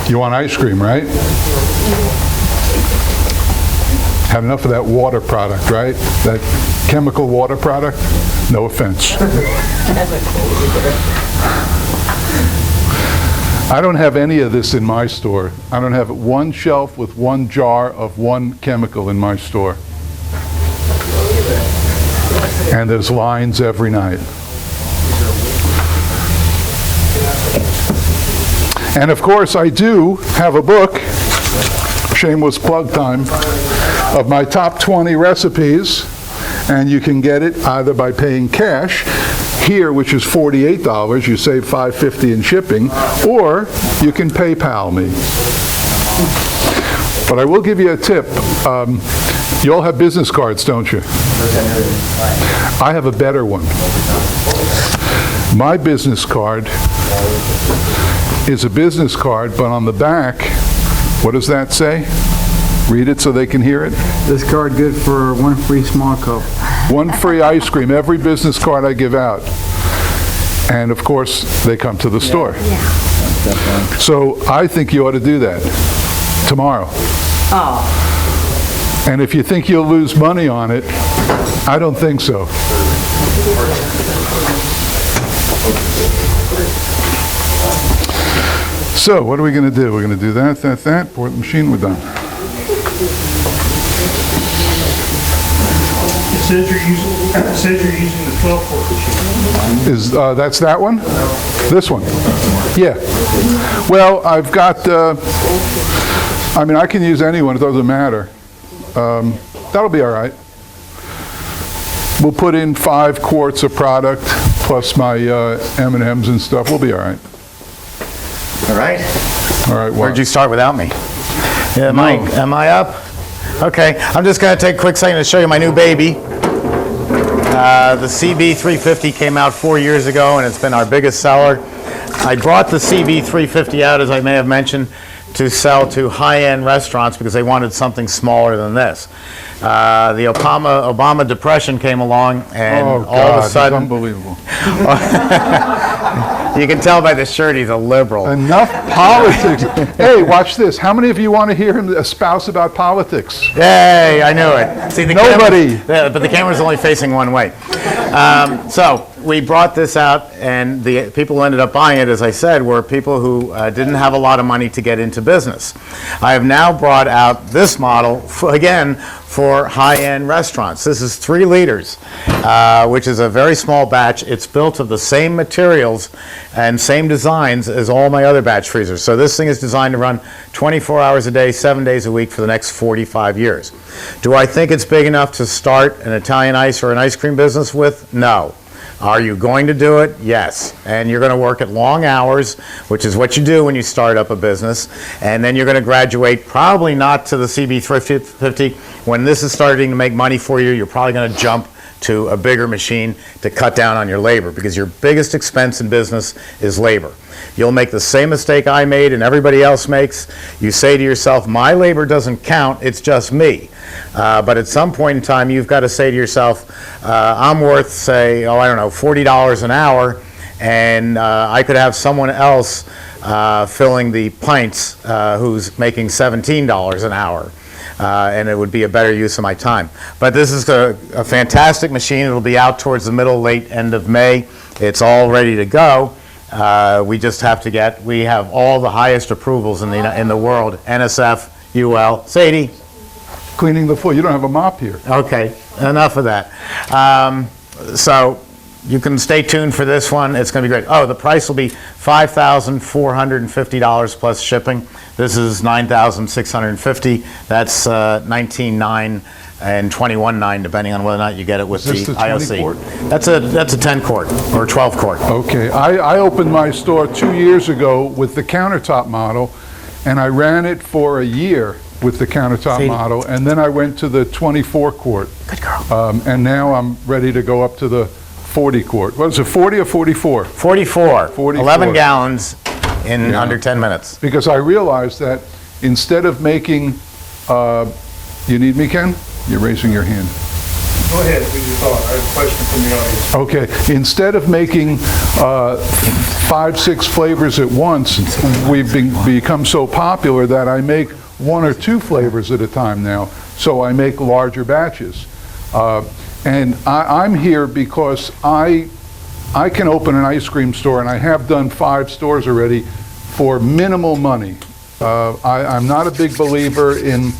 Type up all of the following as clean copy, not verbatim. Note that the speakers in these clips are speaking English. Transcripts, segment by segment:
You want ice cream, right? Had enough of that water product, right? That chemical water product? No offense. I don't have any of this in my store. I don't have one shelf with one jar of one chemical in my store. And there's lines every night. And of course, I do have a book, shameless plug time, of my top 20 recipes, and you can get it either by paying cash here, which is $48, you save $5.50 in shipping, or you can PayPal me. But I will give you a tip. You all have business cards, don't you? I have a better one. My business card is a business card, but on the back, what does that say? Read it so they can hear it. This card good for one free small cup. One free ice cream, every business card I give out. And of course, they come to the store. Yeah. So I think you ought to do that tomorrow. Oh. And if you think you'll lose money on it, I don't think so. So what are we going to do? We're going to do that, pour the machine, we're done. It says you're using the 12-quart machine. That's that one? This one? Yeah. Well, I've got, I mean, I can use any one, it doesn't matter. That'll be all right. We'll put in 5 quarts of product plus my M&Ms and stuff. We'll be all right. All right. All right. Where'd you start without me? Yeah, am I up? Okay. I'm just going to take a quick second to show you my new baby. The CB350 came out 4 years ago, and it's been our biggest seller. I brought the CB350 out, as I may have mentioned, to sell to high-end restaurants because they wanted something smaller than this. The Obama depression came along, and all of a sudden, it's unbelievable. You can tell by the shirt he's a liberal. Enough politics. Hey, watch this. How many of you want to hear him espouse about politics? Yay, I knew it. See, Nobody. But the camera's only facing one way. So we brought this out, and the people who ended up buying it, as I said, were people who didn't have a lot of money to get into business. I have now brought out this model, again, for high-end restaurants. This is 3 liters, which is a very small batch. It's built of the same materials and same designs as all my other batch freezers. So this thing is designed to run 24 hours a day, 7 days a week for the next 45 years. Do I think it's big enough to start an Italian ice or an ice cream business with? No. Are you going to do it? Yes. And you're going to work at long hours, which is what you do when you start up a business. And then you're going to graduate, probably not to the CB350. When this is starting to make money for you, you're probably going to jump to a bigger machine to cut down on your labor, because your biggest expense in business is labor. You'll make the same mistake I made and everybody else makes. You say to yourself, my labor doesn't count, it's just me. But at some point in time, you've got to say to yourself, I'm worth, say, I don't know, $40 an hour, and I could have someone else filling the pints who's making $17 an hour. And it would be a better use of my time. But this is a fantastic machine. It'll be out towards the middle, late end of May. It's all ready to go. We just have to we have all the highest approvals in the world, NSF, UL. Sadie? Cleaning the floor. You don't have a mop here. Okay, enough of that. So you can stay tuned for this one. It's going to be great. Oh, the price will be $5,450 plus shipping. This is $9,650. That's $19,900 and $21,900, depending on whether or not you get it with the IOC. Quart? That's a 10 quart or 12 quart. Okay, I opened my store 2 years ago with the countertop model, and I ran it for a year with the countertop model, and then I went to the 24 quart. Good girl. And now I'm ready to go up to the 40 quart. What is it, 40 or 44? 44. 44. 11 gallons in under 10 minutes. Because I realized that instead of making, you need me, Ken? You're raising your hand. Go ahead with your thought. I have a question from the audience. Okay, instead of making 5, 6 flavors at once, we've become so popular that I make 1 or 2 flavors at a time now. So I make larger batches. And I'm here because I can open an ice cream store, and I have done 5 stores already for minimal money. I'm not a big believer in,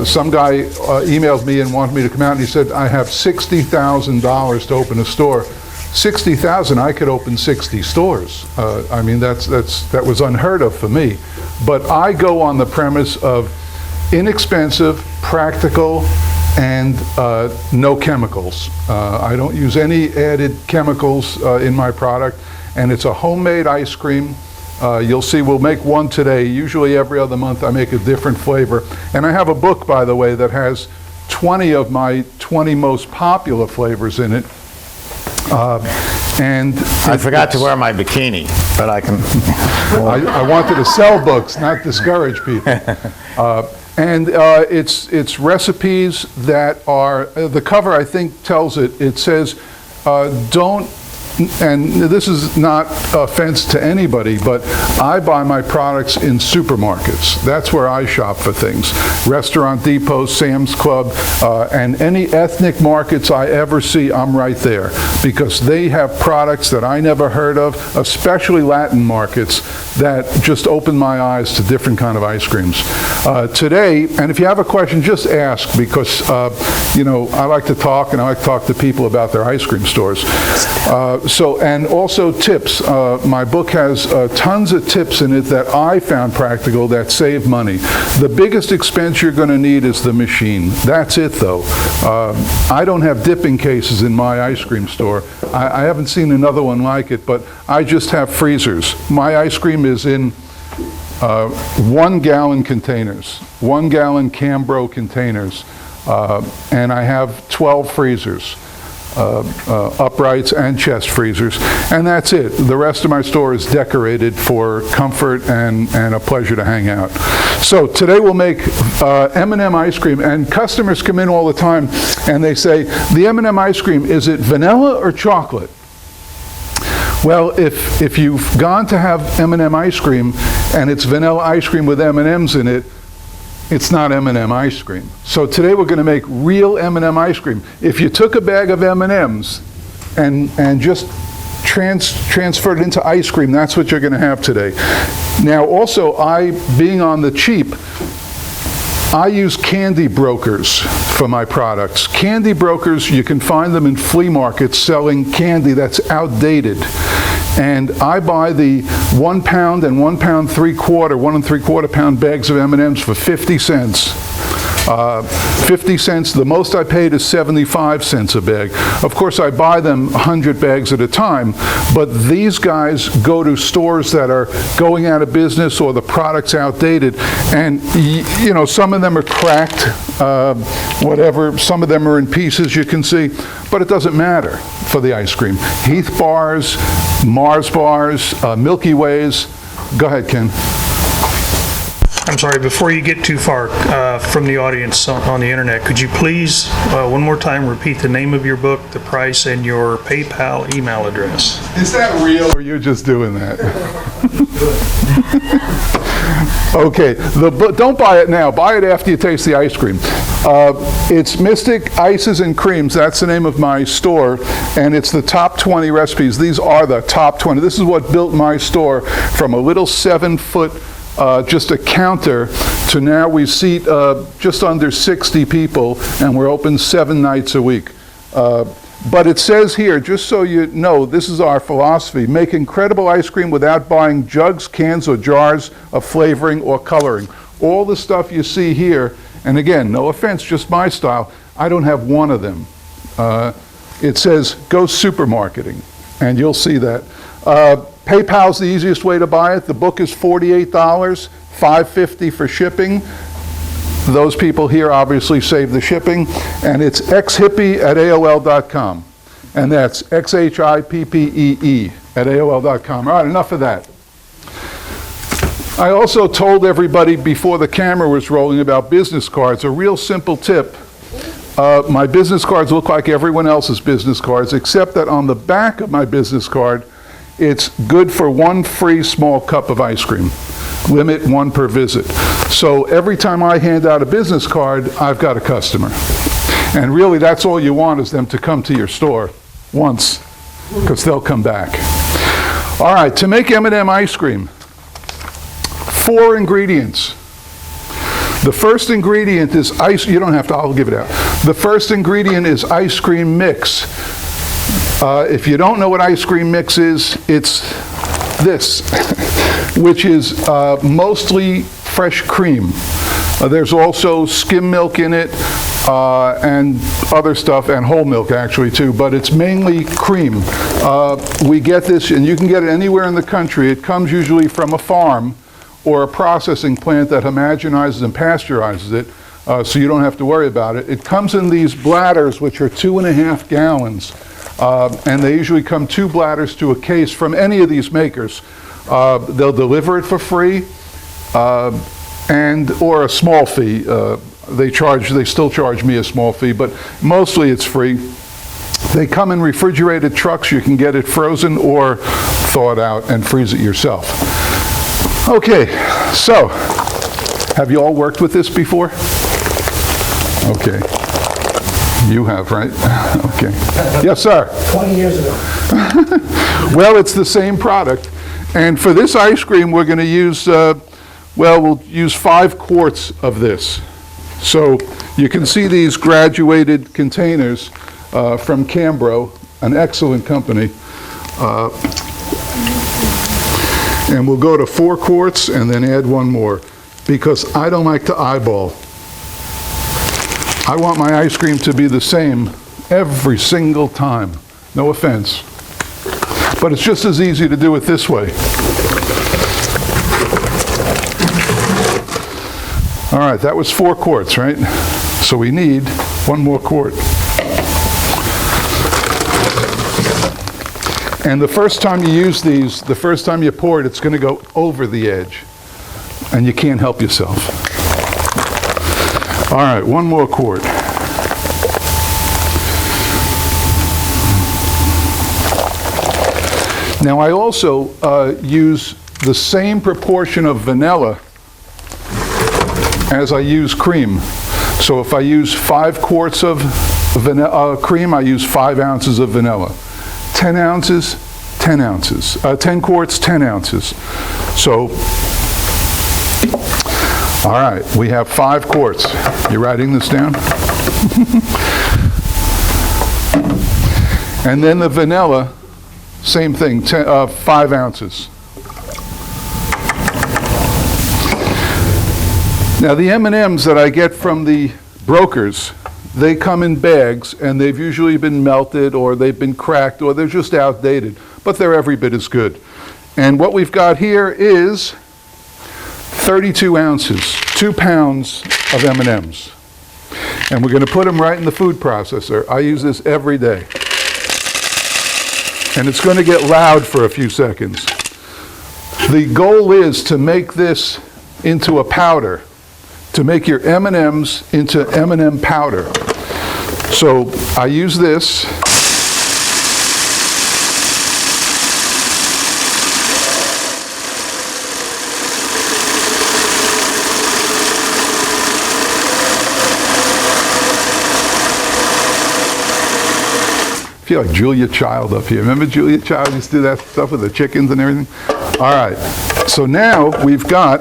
some guy emailed me and wanted me to come out, and he said, I have $60,000 to open a store. $60,000, I could open 60 stores. I mean, that was unheard of for me. But I go on the premise of inexpensive, practical, and no chemicals. I don't use any added chemicals in my product, and it's a homemade ice cream. You'll see we'll make one today. Usually every other month I make a different flavor. And I have a book, by the way, that has 20 of my 20 most popular flavors in it. And I forgot to wear my bikini, but I can. I wanted to sell books, not discourage people. And it's recipes that are, the cover I think tells it, it says, don't, and this is not offense to anybody, but I buy my products in supermarkets. That's where I shop for things. Restaurant Depot, Sam's Club, and any ethnic markets I ever see, I'm right there. Because they have products that I never heard of, especially Latin markets, that just open my eyes to different kind of ice creams. Today, and if you have a question, just ask, because you know, I like to talk, and I like to talk to people about their ice cream stores. And also tips. My book has tons of tips in it that I found practical that save money. The biggest expense you're going to need is the machine. That's it, though. I don't have dipping cases in my ice cream store. I haven't seen another one like it, but I just have freezers. My ice cream is in 1-gallon containers, 1-gallon Cambro containers, and I have 12 freezers. Uprights and chest freezers, and that's it. The rest of my store is decorated for comfort and a pleasure to hang out. So today we'll make M&M ice cream, and customers come in all the time and they say, the M&M ice cream, is it vanilla or chocolate? Well, if you've gone to have M&M ice cream and it's vanilla ice cream with M&Ms in it, it's not M&M ice cream. So today we're going to make real M&M ice cream. If you took a bag of M&Ms and just transferred it into ice cream, that's what you're going to have today. Now also, being on the cheap, I use candy brokers for my products. Candy brokers, you can find them in flea markets selling candy that's outdated. And I buy the 1 pound and 1 pound 3/4, 1 3/4 pound bags of M&Ms for 50 cents. 50 cents, the most I paid is 75 cents a bag. Of course, I buy them 100 bags at a time, but these guys go to stores that are going out of business or the product's outdated, and you know, some of them are cracked, whatever, some of them are in pieces, you can see, but it doesn't matter for the ice cream. Heath bars, Mars bars, Milky Ways. Go ahead, Ken. I'm sorry, before you get too far from the audience on the internet, could you please, one more time, repeat the name of your book, the price, and your PayPal email address? Is that real, or you're just doing that? Okay, don't buy it now. Buy it after you taste the ice cream. It's Mystic Ices and Creams. That's the name of my store, and it's the top 20 recipes. These are the top 20. This is what built my store from a little 7-foot just a counter to now we seat just under 60 people, and we're open 7 nights a week. But it says here, just so you know, this is our philosophy: make incredible ice cream without buying jugs, cans, or jars of flavoring or coloring. All the stuff you see here, and again, no offense, just my style, I don't have one of them. It says, go supermarketing, and you'll see that. PayPal's the easiest way to buy it. The book is $48, $5.50 for shipping. Those people here obviously save the shipping. And it's xhippie@aol.com. And that's XHIPPEE@aol.com. All right, enough of that. I also told everybody before the camera was rolling about business cards. A real simple tip. my business cards look like everyone else's business cards, except that on the back of my business card, it's good for 1 free small cup of ice cream. Limit 1 per visit. So every time I hand out a business card, I've got a customer. And really, that's all you want, is them to come to your store once, because they'll come back. All right, to make M&M ice cream, 4 ingredients. The first ingredient is ice, you don't have to, I'll give it out. The first ingredient is ice cream mix. If you don't know what ice cream mix is, it's this, which is mostly fresh cream. There's also skim milk in it and other stuff, and whole milk actually too, but it's mainly cream. We get this, and you can get it anywhere in the country. It comes usually from a farm or a processing plant that homogenizes and pasteurizes it, so you don't have to worry about it. It comes in these bladders, which are 2.5 gallons, and they usually come 2 bladders to a case from any of these makers. They'll deliver it for free, or a small fee. They still charge me a small fee, but mostly it's free. They come in refrigerated trucks. You can get it frozen or thawed out and freeze it yourself. Okay, so have you all worked with this before? Okay. You have, right? Okay. Yes, sir. 20 years ago. Well, it's the same product. And for this ice cream, we're going to use, we'll use 5 quarts of this. So you can see these graduated containers from Cambro, an excellent company. And we'll go to 4 quarts and then add 1 more, because I don't like to eyeball. I want my ice cream to be the same every single time. No offense. But it's just as easy to do it this way. All right, that was 4 quarts, right? So we need 1 more quart. And the first time you use these, the first time you pour it, it's going to go over the edge. And you can't help yourself. All right, 1 more quart. Now I also use the same proportion of vanilla as I use cream. So if I use 5 quarts of cream, I use 5 ounces of vanilla. 10 ounces, 10 ounces. 10 quarts, 10 ounces. So, all right, we have 5 quarts. You writing this down? And then the vanilla, same thing, 5 ounces. Now the M&Ms that I get from the brokers, they come in bags, and they've usually been melted, or they've been cracked, or they're just outdated, but they're every bit as good. And what we've got here is 32 ounces, 2 pounds of M&Ms. And we're going to put them right in the food processor. I use this every day. And it's going to get loud for a few seconds. The goal is to make this into a powder, to make your M&Ms into Eminem Powder. So I use this. I feel like Julia Child up here. Remember Julia Child used to do that stuff with the chickens and everything? All right, so now we've got,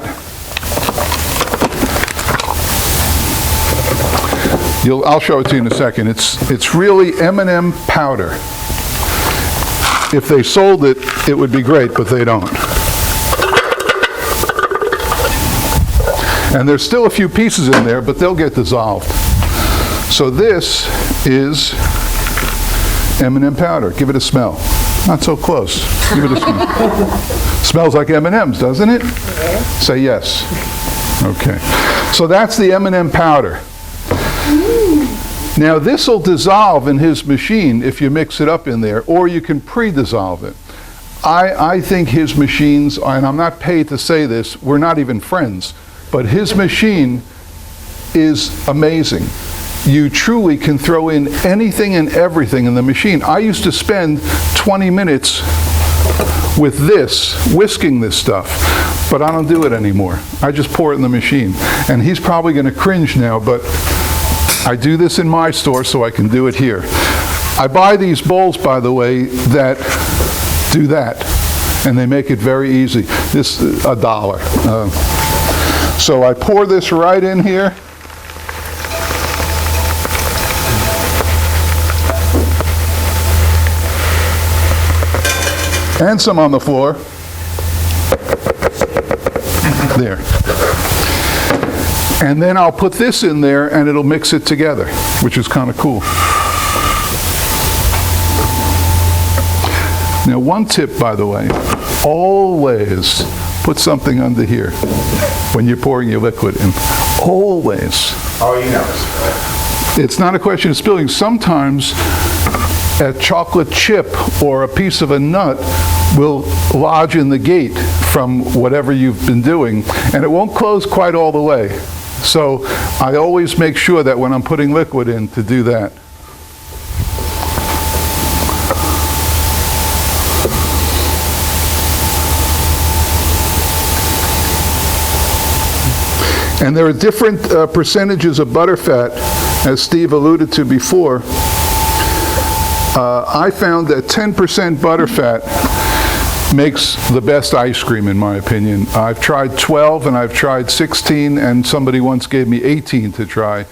I'll show it to you in a second. It's really Eminem Powder. If they sold it, it would be great, but they don't. And there's still a few pieces in there, but they'll get dissolved. So this is M&M powder. Give it a smell. Not so close. Give it a smell. Smells like M&Ms, doesn't it? Yeah. Say yes. Okay. So that's the M&M powder. Now this will dissolve in his machine if you mix it up in there, or you can pre-dissolve it. I think his machines, and I'm not paid to say this, we're not even friends, but his machine is amazing. you truly can throw in anything and everything in the machine. I used to spend 20 minutes with this, whisking this stuff, but I don't do it anymore. I just pour it in the machine. And he's probably going to cringe now, but I do this in my store, so I can do it here. I buy these bowls, by the way, that do that, and they make it very easy. This is $1. So I pour this right in here. And some on the floor. There. And then I'll put this in there and it'll mix it together, which is kind of cool. Now, one tip, by the way, always put something under here when you're pouring your liquid in. Always. Oh, you know. It's not a question of spilling. Sometimes a chocolate chip or a piece of a nut will lodge in the gate from whatever you've been doing, and it won't close quite all the way. So I always make sure that when I'm putting liquid in to do that. And there are different percentages of butterfat, as Steve alluded to before. I found that 10% butterfat makes the best ice cream, in my opinion. I've tried 12 and I've tried 16, and somebody once gave me 18 to try,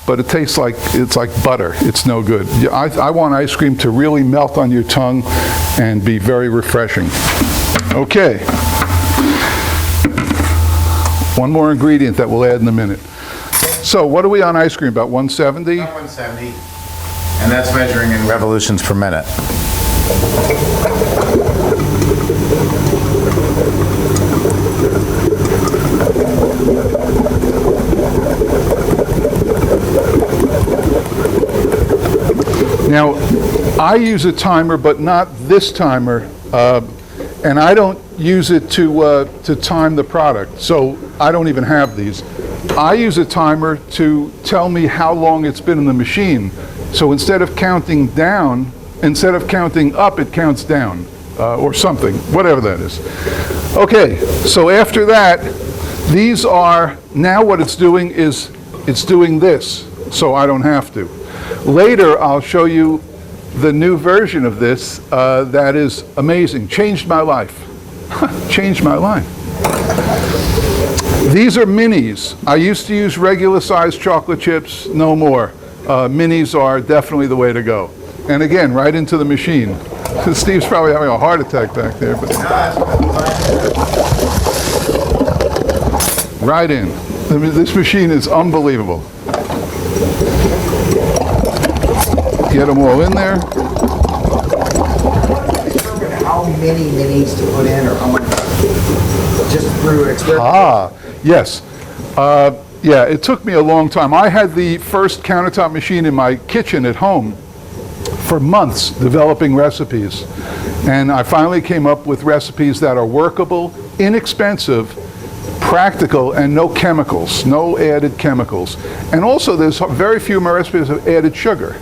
but it tastes like, it's like butter. It's no good. I want ice cream to really melt on your tongue and be very refreshing. Okay. One more ingredient that we'll add in a minute. So what are we on ice cream, about 170? About 170, and that's measuring in revolutions per minute. Now, I use a timer, but not this timer, and I don't use it to time the product, so I don't even have these. I use a timer to tell me how long it's been in the machine. So instead of counting down, instead of counting up, it counts down, or something, whatever that is. Okay, so after that, these are, now what it's doing is, it's doing this, so I don't have to. Later, I'll show you the new version of this that is amazing. Changed my life. Changed my life. These are minis. I used to use regular sized chocolate chips, no more. Minis are definitely the way to go. And again, right into the machine. Steve's probably having a heart attack back there. But right in. I mean, this machine is unbelievable. Get them all in there. How many minis to put in, or how much? Just through experiment? Ah, yes. Yeah, it took me a long time. I had the first countertop machine in my kitchen at home for months developing recipes. And I finally came up with recipes that are workable, inexpensive, practical, and no chemicals, no added chemicals. And also there's very few of my recipes have added sugar.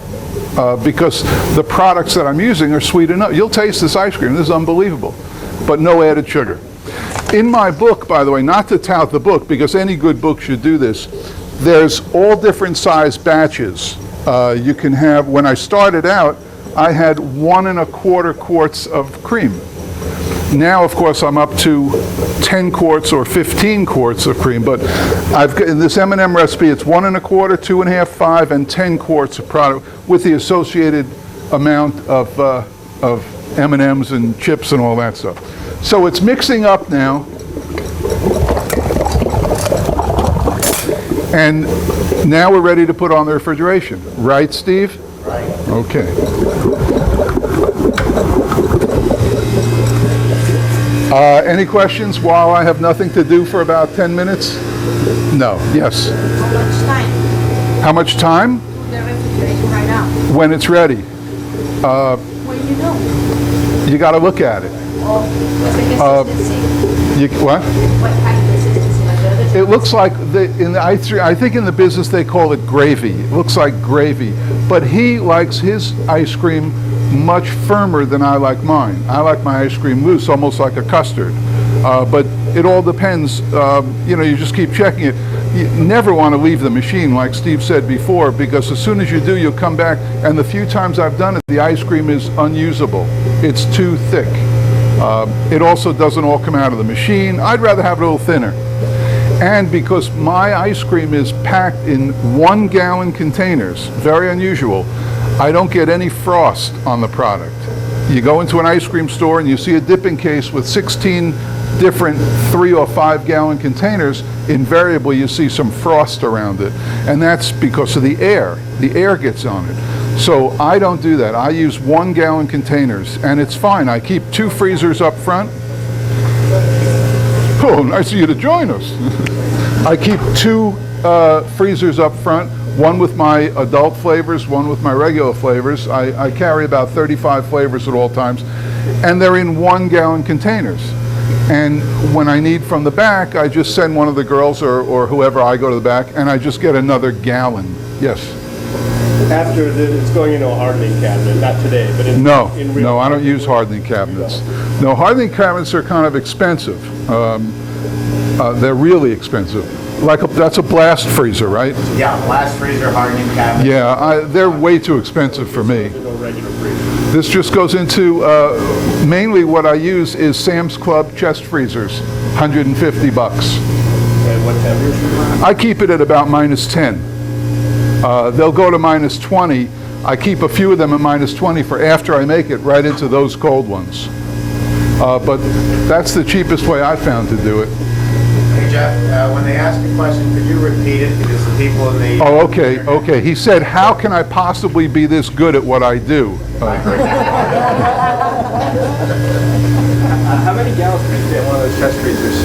Because the products that I'm using are sweet enough. You'll taste this ice cream, this is unbelievable, but no added sugar. In my book, by the way, not to tout the book, because any good book should do this, there's all different size batches. You can have, when I started out, I had 1 1/4 quarts of cream. Now, of course, I'm up to 10 quarts or 15 quarts of cream, but in this M&M recipe, it's 1 1/4, 2 1/2, 5, and 10 quarts of product with the associated amount of M&Ms and chips and all that stuff. So it's mixing up now, and now we're ready to put on the refrigeration. Right, Steve? Right. Okay. Any questions while I have nothing to do for about 10 minutes? No. Yes. How much time? How much time? The refrigeration right now. When it's ready. When you know. You got to look at it. Oh, what's the consistency? What? What kind of consistency? Like the other It looks like, in the ice cream, I think in the business they call it gravy. It looks like gravy. But he likes his ice cream much firmer than I like mine. I like my ice cream loose, almost like a custard. But it all depends, you just keep checking it. You never want to leave the machine, like Steve said before, because as soon as you do, you'll come back, and the few times I've done it, the ice cream is unusable. It's too thick. It also doesn't all come out of the machine. I'd rather have it a little thinner. And because my ice cream is packed in 1-gallon containers, very unusual, I don't get any frost on the product. You go into an ice cream store and you see a dipping case with 16 different 3 or 5-gallon containers, invariably you see some frost around it. And that's because of the air. The air gets on it. So I don't do that. I use 1-gallon containers, and it's fine. I keep 2 freezers up front. Oh, nice of you to join us. I keep 2 freezers up front, one with my adult flavors, one with my regular flavors. I carry about 35 flavors at all times, and they're in 1-gallon containers. And when I need from the back, I just send one of the girls or whoever, I go to the back, and I just get another gallon. Yes? It's going into a hardening cabinet, not today, but in real No, I don't use hardening cabinets. No, hardening cabinets are kind of expensive. They're really expensive. That's a blast freezer, right? Yeah, blast freezer, hardening cabinet. Yeah, they're way too expensive for me. No regular freezer. This just goes into, mainly what I use is Sam's Club chest freezers, $150. And what temperature? I keep it at about -10. They'll go to -20. I keep a few of them at -20 for after I make it right into those cold ones. But that's the cheapest way I found to do it. Hey, Jeff, when they ask a question, could you repeat it? Because the people in the... Oh, okay. He said, how can I possibly be this good at what I do? How many gallons can you fit in one of those chest freezers?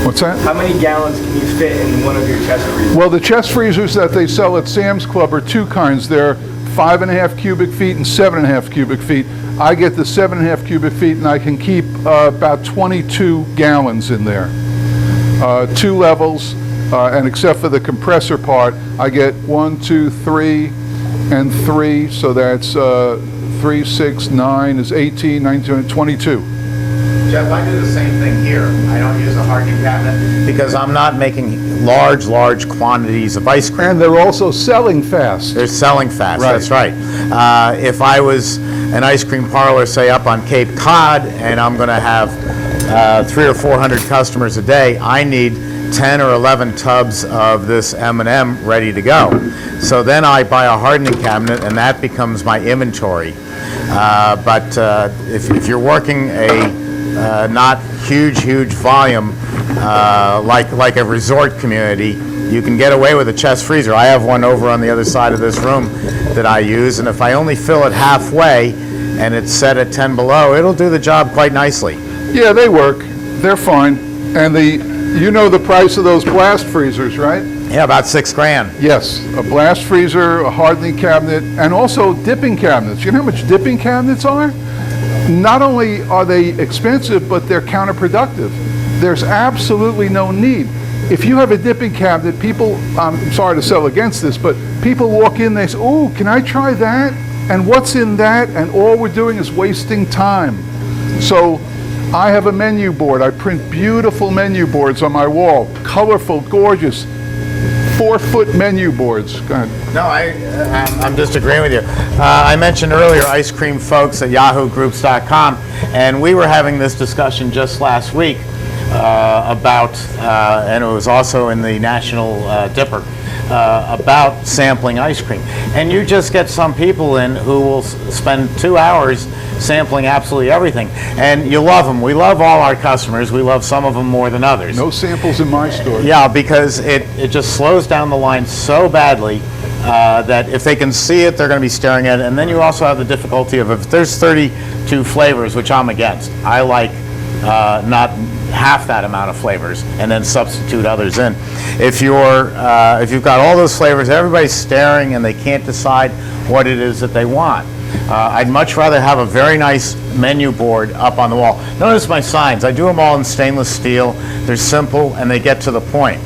What's that? How many gallons can you fit in one of your chest freezers? Well, the chest freezers that they sell at Sam's Club are 2 kinds. They're 5.5 cubic feet and 7.5 cubic feet. I get the 7.5 cubic feet, and I can keep about 22 gallons in there. 2 levels, and except for the compressor part, I get 1, 2, 3, and 3, so that's 3, 6, 9 is 18, 19, 22. Jeff, I do the same thing here. I don't use a hardening cabinet because I'm not making large quantities of ice cream. And they're also selling fast. They're selling fast, Right. That's right. If I was an ice cream parlor, say up on Cape Cod, and I'm going to have 300 or 400 customers a day, I need 10 or 11 tubs of this M&M ready to go. So then I buy a hardening cabinet, and that becomes my inventory. But if you're working a not huge volume, like a resort community, you can get away with a chest freezer. I have one over on the other side of this room that I use, and if I only fill it halfway and it's set at 10 below, it'll do the job quite nicely. Yeah, they work. They're fine. And you know the price of those blast freezers, right? Yeah, about $6 grand. Yes, a blast freezer, a hardening cabinet, and also dipping cabinets. You know how much dipping cabinets are? Not only are they expensive, but they're counterproductive. There's absolutely no need. If you have a dipping cabinet, people, I'm sorry to sell against this, but people walk in, they say, oh, can I try that? And what's in that? And all we're doing is wasting time. So I have a menu board. I print beautiful menu boards on my wall, colorful, gorgeous, 4-foot menu boards. Go ahead. No, I'm just agreeing with you. I mentioned earlier ice cream folks at yahoogroups.com, and we were having this discussion just last week about, and it was also in the National Dipper, about sampling ice cream. And you just get some people in who will spend 2 hours sampling absolutely everything. And you love them. We love all our customers. We love some of them more than others. No samples in my store. Yeah, because it just slows down the line so badly that if they can see it, they're going to be staring at it. And then you also have the difficulty of if there's 32 flavors, which I'm against. I like not half that amount of flavors and then substitute others in. If you've got all those flavors, everybody's staring and they can't decide what it is that they want. I'd much rather have a very nice menu board up on the wall. Notice my signs. I do them all in stainless steel. They're simple and they get to the point.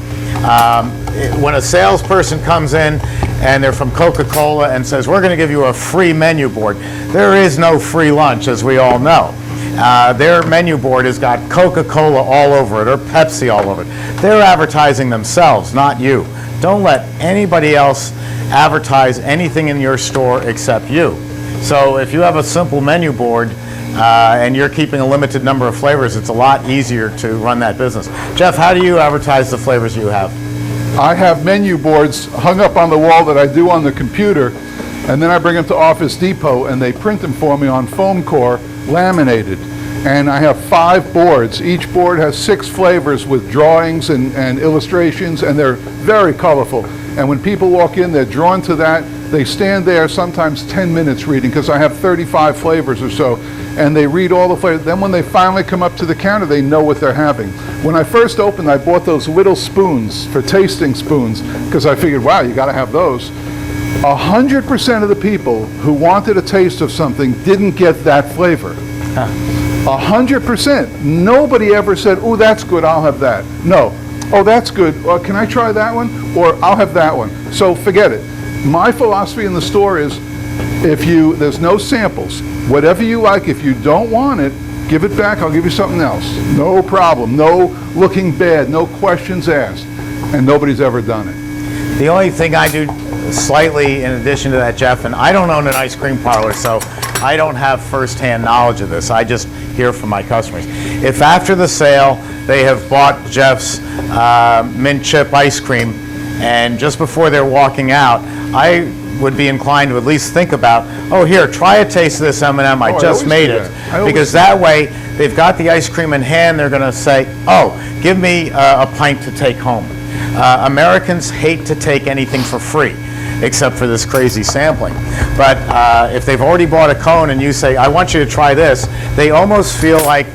When a salesperson comes in and they're from Coca-Cola and says, we're going to give you a free menu board, there is no free lunch, as we all know. Their menu board has got Coca-Cola all over it or Pepsi all over it. They're advertising themselves, not you. Don't let anybody else advertise anything in your store except you. So if you have a simple menu board and you're keeping a limited number of flavors, it's a lot easier to run that business. Jeff, how do you advertise the flavors you have? I have menu boards hung up on the wall that I do on the computer, and then I bring them to Office Depot and they print them for me on foam core, laminated. And I have 5 boards. Each board has 6 flavors with drawings and illustrations, and they're very colorful. And when people walk in, they're drawn to that. They stand there sometimes 10 minutes reading, because I have 35 flavors or so, and they read all the flavors. Then when they finally come up to the counter, they know what they're having. When I first opened, I bought those little spoons for tasting spoons, because I figured, wow, you got to have those. 100% of the people who wanted a taste of something didn't get that flavor. 100%. Nobody ever said, oh, that's good, I'll have that. No. Oh, that's good. Can I try that one? Or I'll have that one. So forget it. My philosophy in the store is, there's no samples. Whatever you like, if you don't want it, give it back, I'll give you something else. No problem. No looking bad. No questions asked. And nobody's ever done it. The only thing I do slightly in addition to that, Jeff, and I don't own an ice cream parlor, so I don't have first-hand knowledge of this. I just hear from my customers. If after the sale they have bought Jeff's mint chip ice cream, and just before they're walking out, I would be inclined to at least think about, oh, here, try a taste of this M&M, I just made it. Because that way, they've got the ice cream in hand, they're going to say, oh, give me a pint to take home. Americans hate to take anything for free, except for this crazy sampling. But if they've already bought a cone and you say, I want you to try this, they almost feel like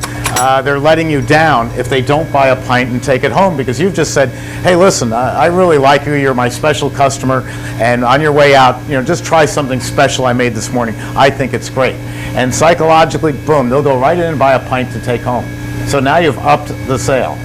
they're letting you down if they don't buy a pint and take it home, because you've just said, hey, listen, I really like you, you're my special customer, and on your way out, just try something special I made this morning. I think it's great. And psychologically, boom, they'll go right in and buy a pint to take home. So now you've upped the sale.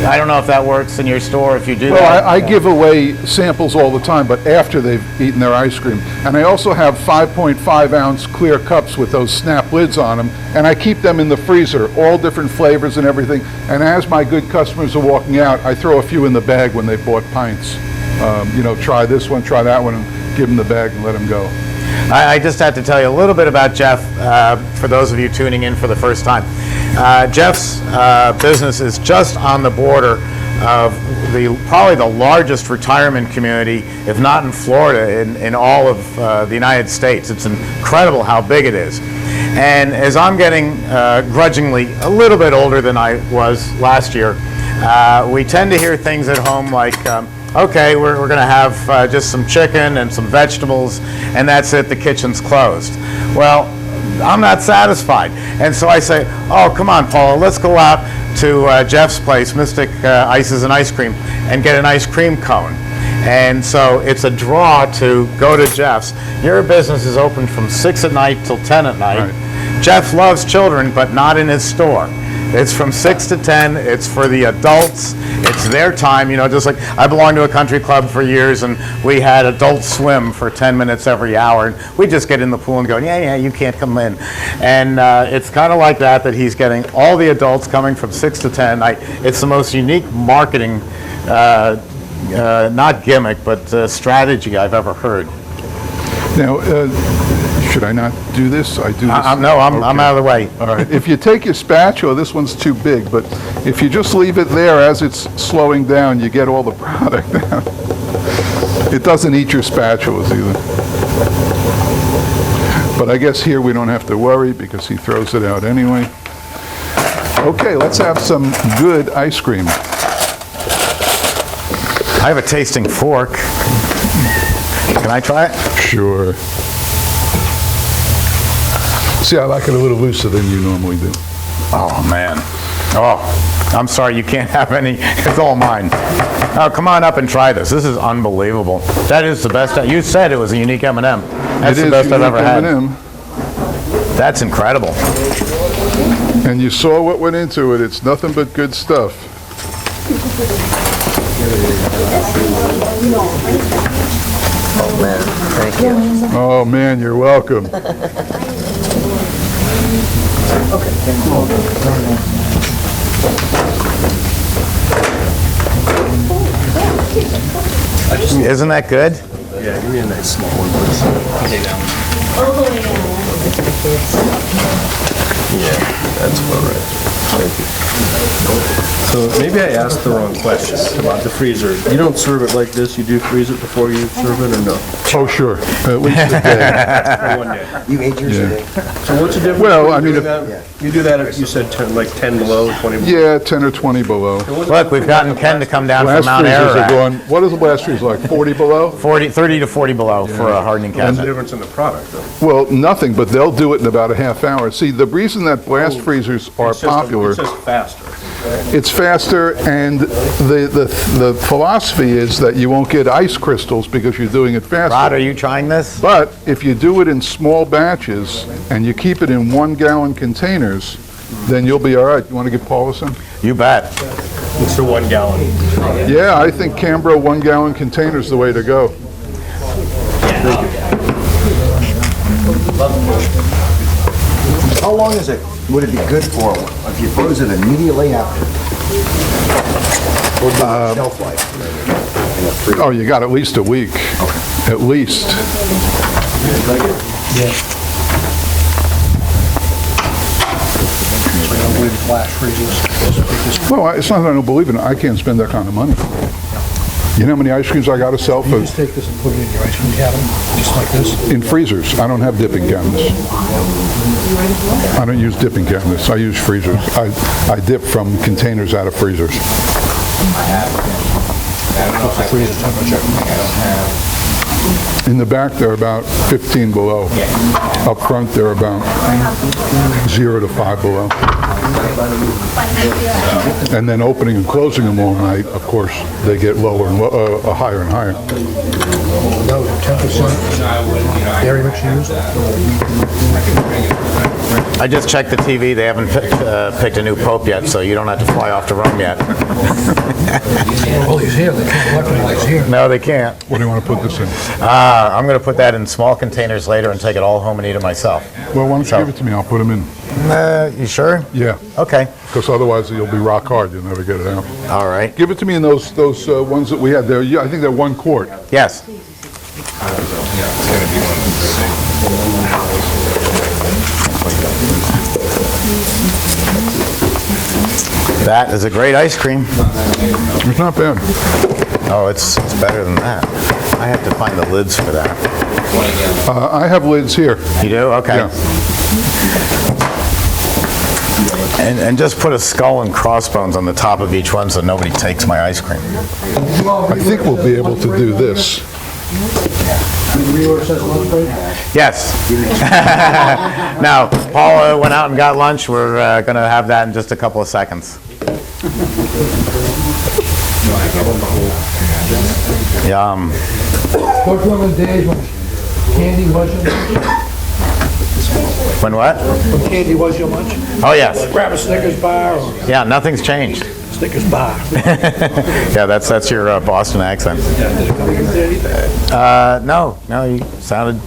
I don't know if that works in your store, if you do that. Well, I give away samples all the time, but after they've eaten their ice cream. And I also have 5.5-ounce clear cups with those snap lids on them, and I keep them in the freezer, all different flavors and everything. And as my good customers are walking out, I throw a few in the bag when they bought pints. Try this one, try that one, and give them the bag and let them go. I just had to tell you a little bit about Jeff, for those of you tuning in for the first time. Jeff's business is just on the border of probably the largest retirement community, if not in Florida, in all of the United States. It's incredible how big it is. And as I'm getting grudgingly a little bit older than I was last year, we tend to hear things at home like, okay, we're going to have just some chicken and some vegetables, and that's it, the kitchen's closed. Well, I'm not satisfied. And so I say, oh, come on, Paula, let's go out to Jeff's place, Mystic Ices and Ice Cream, and get an ice cream cone. And so it's a draw to go to Jeff's. Your business is open from 6 at night till 10 at night. Right. Jeff loves children, but not in his store. It's from 6 to 10. It's for the adults. It's their time. Just like I belonged to a country club for years, and we had adult swim for 10 minutes every hour. And we just get in the pool and go, yeah, you can't come in. And it's kind of like that he's getting all the adults coming from 6 to 10. It's the most unique marketing, not gimmick, but strategy I've ever heard. Now, should I not do this? I do this? No, I'm out of the way. All right. If you take your spatula, this one's too big, but if you just leave it there as it's slowing down, you get all the product down. It doesn't eat your spatulas either. But I guess here we don't have to worry because he throws it out anyway. Okay, let's have some good ice cream. I have a tasting fork. Can I try it? Sure. See, I like it a little looser than you normally do. Oh, man. Oh, I'm sorry, you can't have any. It's all mine. Oh, come on up and try this. This is unbelievable. That is the best. You said it was a unique M&M. That's the best I've ever had. M&M. That's incredible. And you saw what went into it. It's nothing but good stuff. Oh, man, you're welcome. Isn't that good? Yeah, give me a nice small one, please. Yeah, that's about right. Thank you. So maybe I asked the wrong question about the freezer. You don't serve it like this, you do freeze it before you serve it, or no? Oh, sure, at least a day. For one day. You ate yours today. So what's the difference? Well, between I mean, doing that- You do that, you said 10, like 10 below, 20 below? Yeah, 10 or 20 below. Look, we've gotten Ken to come down from Blast Mount freezers are Ararat. going, what is the blast freezer like, 40 below? 30 to 40 below for a hardening What's the cabinet. difference in the product, though? Well, nothing, but they'll do it in about a half hour. See, the reason that blast freezers are It's just popular, It's just faster. it's faster, and the philosophy is that you won't get ice crystals because you're doing it Rod, faster. are you trying this? But if you do it in small batches and you keep it in 1-gallon containers, then you'll be all right. You want to get Paulison? You bet. It's the 1 gallon. Yeah, I think Canberra 1-gallon containers the way to go. How long is it, would it be good for if you froze it immediately after? What would be the shelf life? Oh, you got at least a week, at least. Well, it's not that I don't believe in it. I can't spend that kind of money. You know how many ice creams I got to sell for, Just take this and put it in your ice cream cabinet, just like this. in freezers? I don't have dipping cabinets. I don't use dipping cabinets. I use freezers. I dip from containers out of freezers. Freezer temperature. In the back, they're about 15 below. Up front, they're about 0 to 5 below. And then opening and closing them all night, of course, they get lower and higher and higher. No, 10% dairy mix you use? I just checked the TV. They haven't picked a new pope yet, so you don't have to fly off to Rome yet. Well, he's here, they can't elect him while he's here. No, they can't. What do you want to put this in? I'm going to put that in small containers later and take it all home and eat it myself. Well, why don't you give it to me? I'll put them in. You sure? Yeah, Okay. because otherwise you'll be rock hard. You'll never get it out. All right. Give it to me in those ones that we had there. Yeah, I think they're 1 quart. Yes. That is a great ice cream. It's not bad. Oh, it's better than that. I have to find the lids for that. I have lids here. You do? Okay. Yeah. And just put a skull and crossbones on the top of each one so nobody takes my ice cream. I think we'll be able to do this. Yes. Now, Paula went out and got lunch. We're going to have that in just a couple of seconds. Yum. What were the days when candy was your lunch? When what? When candy was your lunch? Oh, yes. Grab a Snickers bar or Yeah, nothing's changed. Snickers bar. Yeah, that's your Boston accent. No, you sounded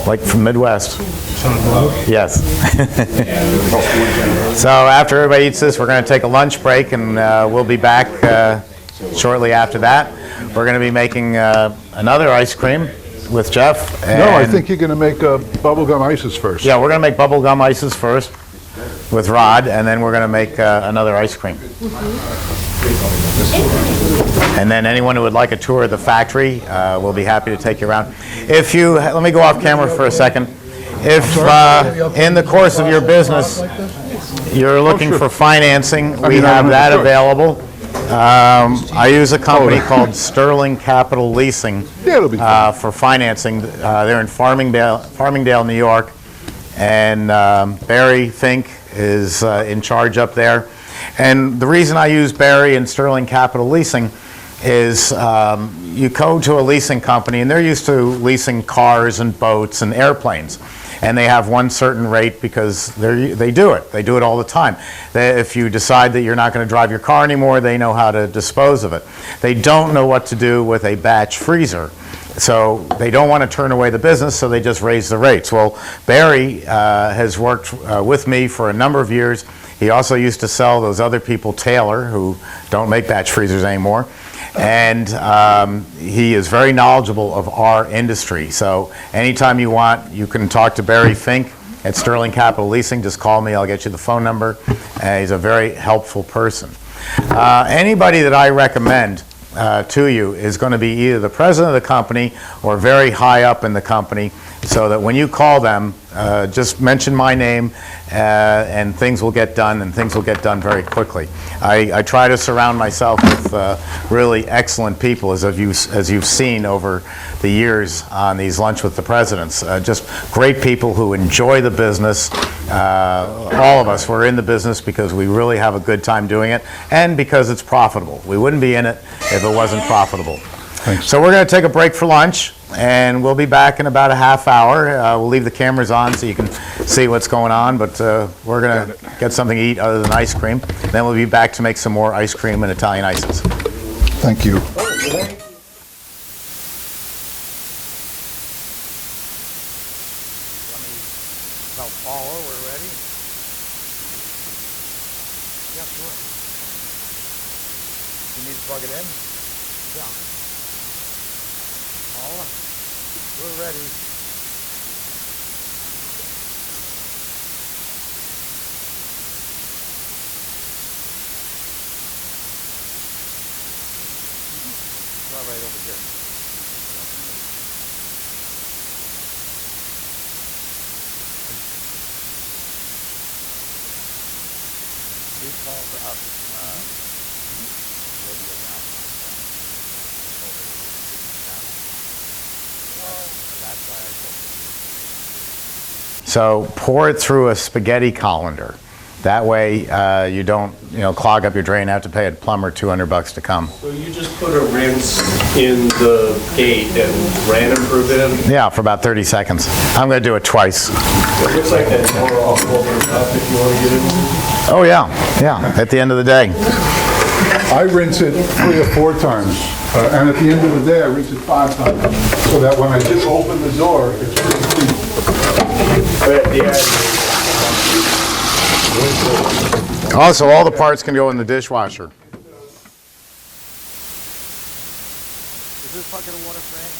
like from Midwest. Yes. So after everybody eats this, we're going to take a lunch break, and we'll be back shortly after that. We're going to be making another ice cream with Jeff. No, I and- think you're going to make bubblegum ices first. Yeah, we're going to make bubblegum ices first with Rod, and then we're going to make another ice cream. And then anyone who would like a tour of the factory, we'll be happy to take you around. If you, let me go off camera for a second. If in the course of your business you're looking sure. for financing, we mean, I have don't that have a choice. available. I use a company called Sterling Capital Leasing Yeah, it'll be fun. for financing. They're in Farmingdale, New York, and Barry Fink is in charge up there. And the reason I use Barry and Sterling Capital Leasing is you go to a leasing company, and they're used to leasing cars and boats and airplanes. and they have one certain rate because they do it. They do it all the time. If you decide that you're not going to drive your car anymore, they know how to dispose of it. They don't know what to do with a batch freezer. So they don't want to turn away the business, so they just raise the rates. Well, Barry has worked with me for a number of years. He also used to sell those other people, Taylor, who don't make batch freezers anymore. And he is very knowledgeable of our industry. So anytime you want, you can talk to Barry Fink at Sterling Capital Leasing. Just call me. I'll get you the phone number. He's a very helpful person. Anybody that I recommend to you is going to be either the president of the company or very high up in the company, so that when you call them, just mention my name and things will get done, and things will get done very quickly. I try to surround myself with really excellent people, as you've seen over the years on these Lunch with the Presidents. Just great people who enjoy the business. All of us, we're in the business because we really have a good time doing it, and because it's profitable. We wouldn't be in it if it wasn't profitable. Thanks. So we're going to take a break for lunch, and we'll be back in about a half hour. We'll leave the cameras on so you can see what's going on, but we're going to get something to eat other than ice cream. Then we'll be back to make some more ice cream and Italian ices. Thank you. Tell Paula we're ready. Yeah, sure. You need to plug it in? Yeah. Paula, we're ready. Right over here. We called up radio now. That's why I told you. So pour it through a spaghetti colander. That way you don't, clog up your drain, have to pay a plumber $200 to come. So you just put a rinse in the gate and ran them for a bit? Yeah, for about 30 seconds. I'm going to do it twice. It looks like that more off over top if you want to get it. Oh yeah, at the end of the day. I rinse it 3 or 4 times, and at the end of the day, I rinse it 5 times, so that when I just open the door, it's pretty clean. Also, all the parts can go in the dishwasher. Is this bucket of water frame?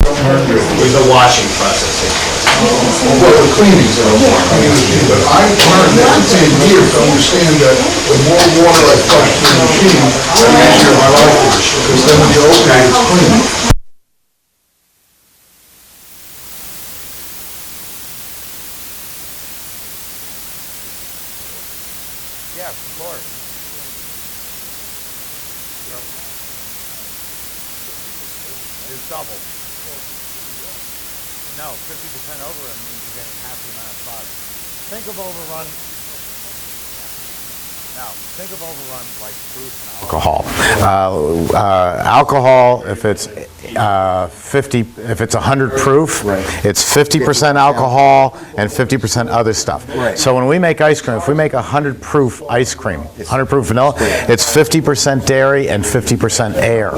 With the washing process. Well, the cleaning's but I learned that it takes years to understand that the more water I flush through the machine, the easier my life is, because then when you open it, it's clean. Yes, of course. It's double. No, 50% overrun means you're getting half the amount of product. Think of overrun. Now, think of overrun like proof and alcohol. Alcohol, if it's 100 proof, it's 50% alcohol and 50% other stuff. So when we make ice cream, if we make 100 proof ice cream, 100 proof vanilla, it's 50% dairy and 50% air.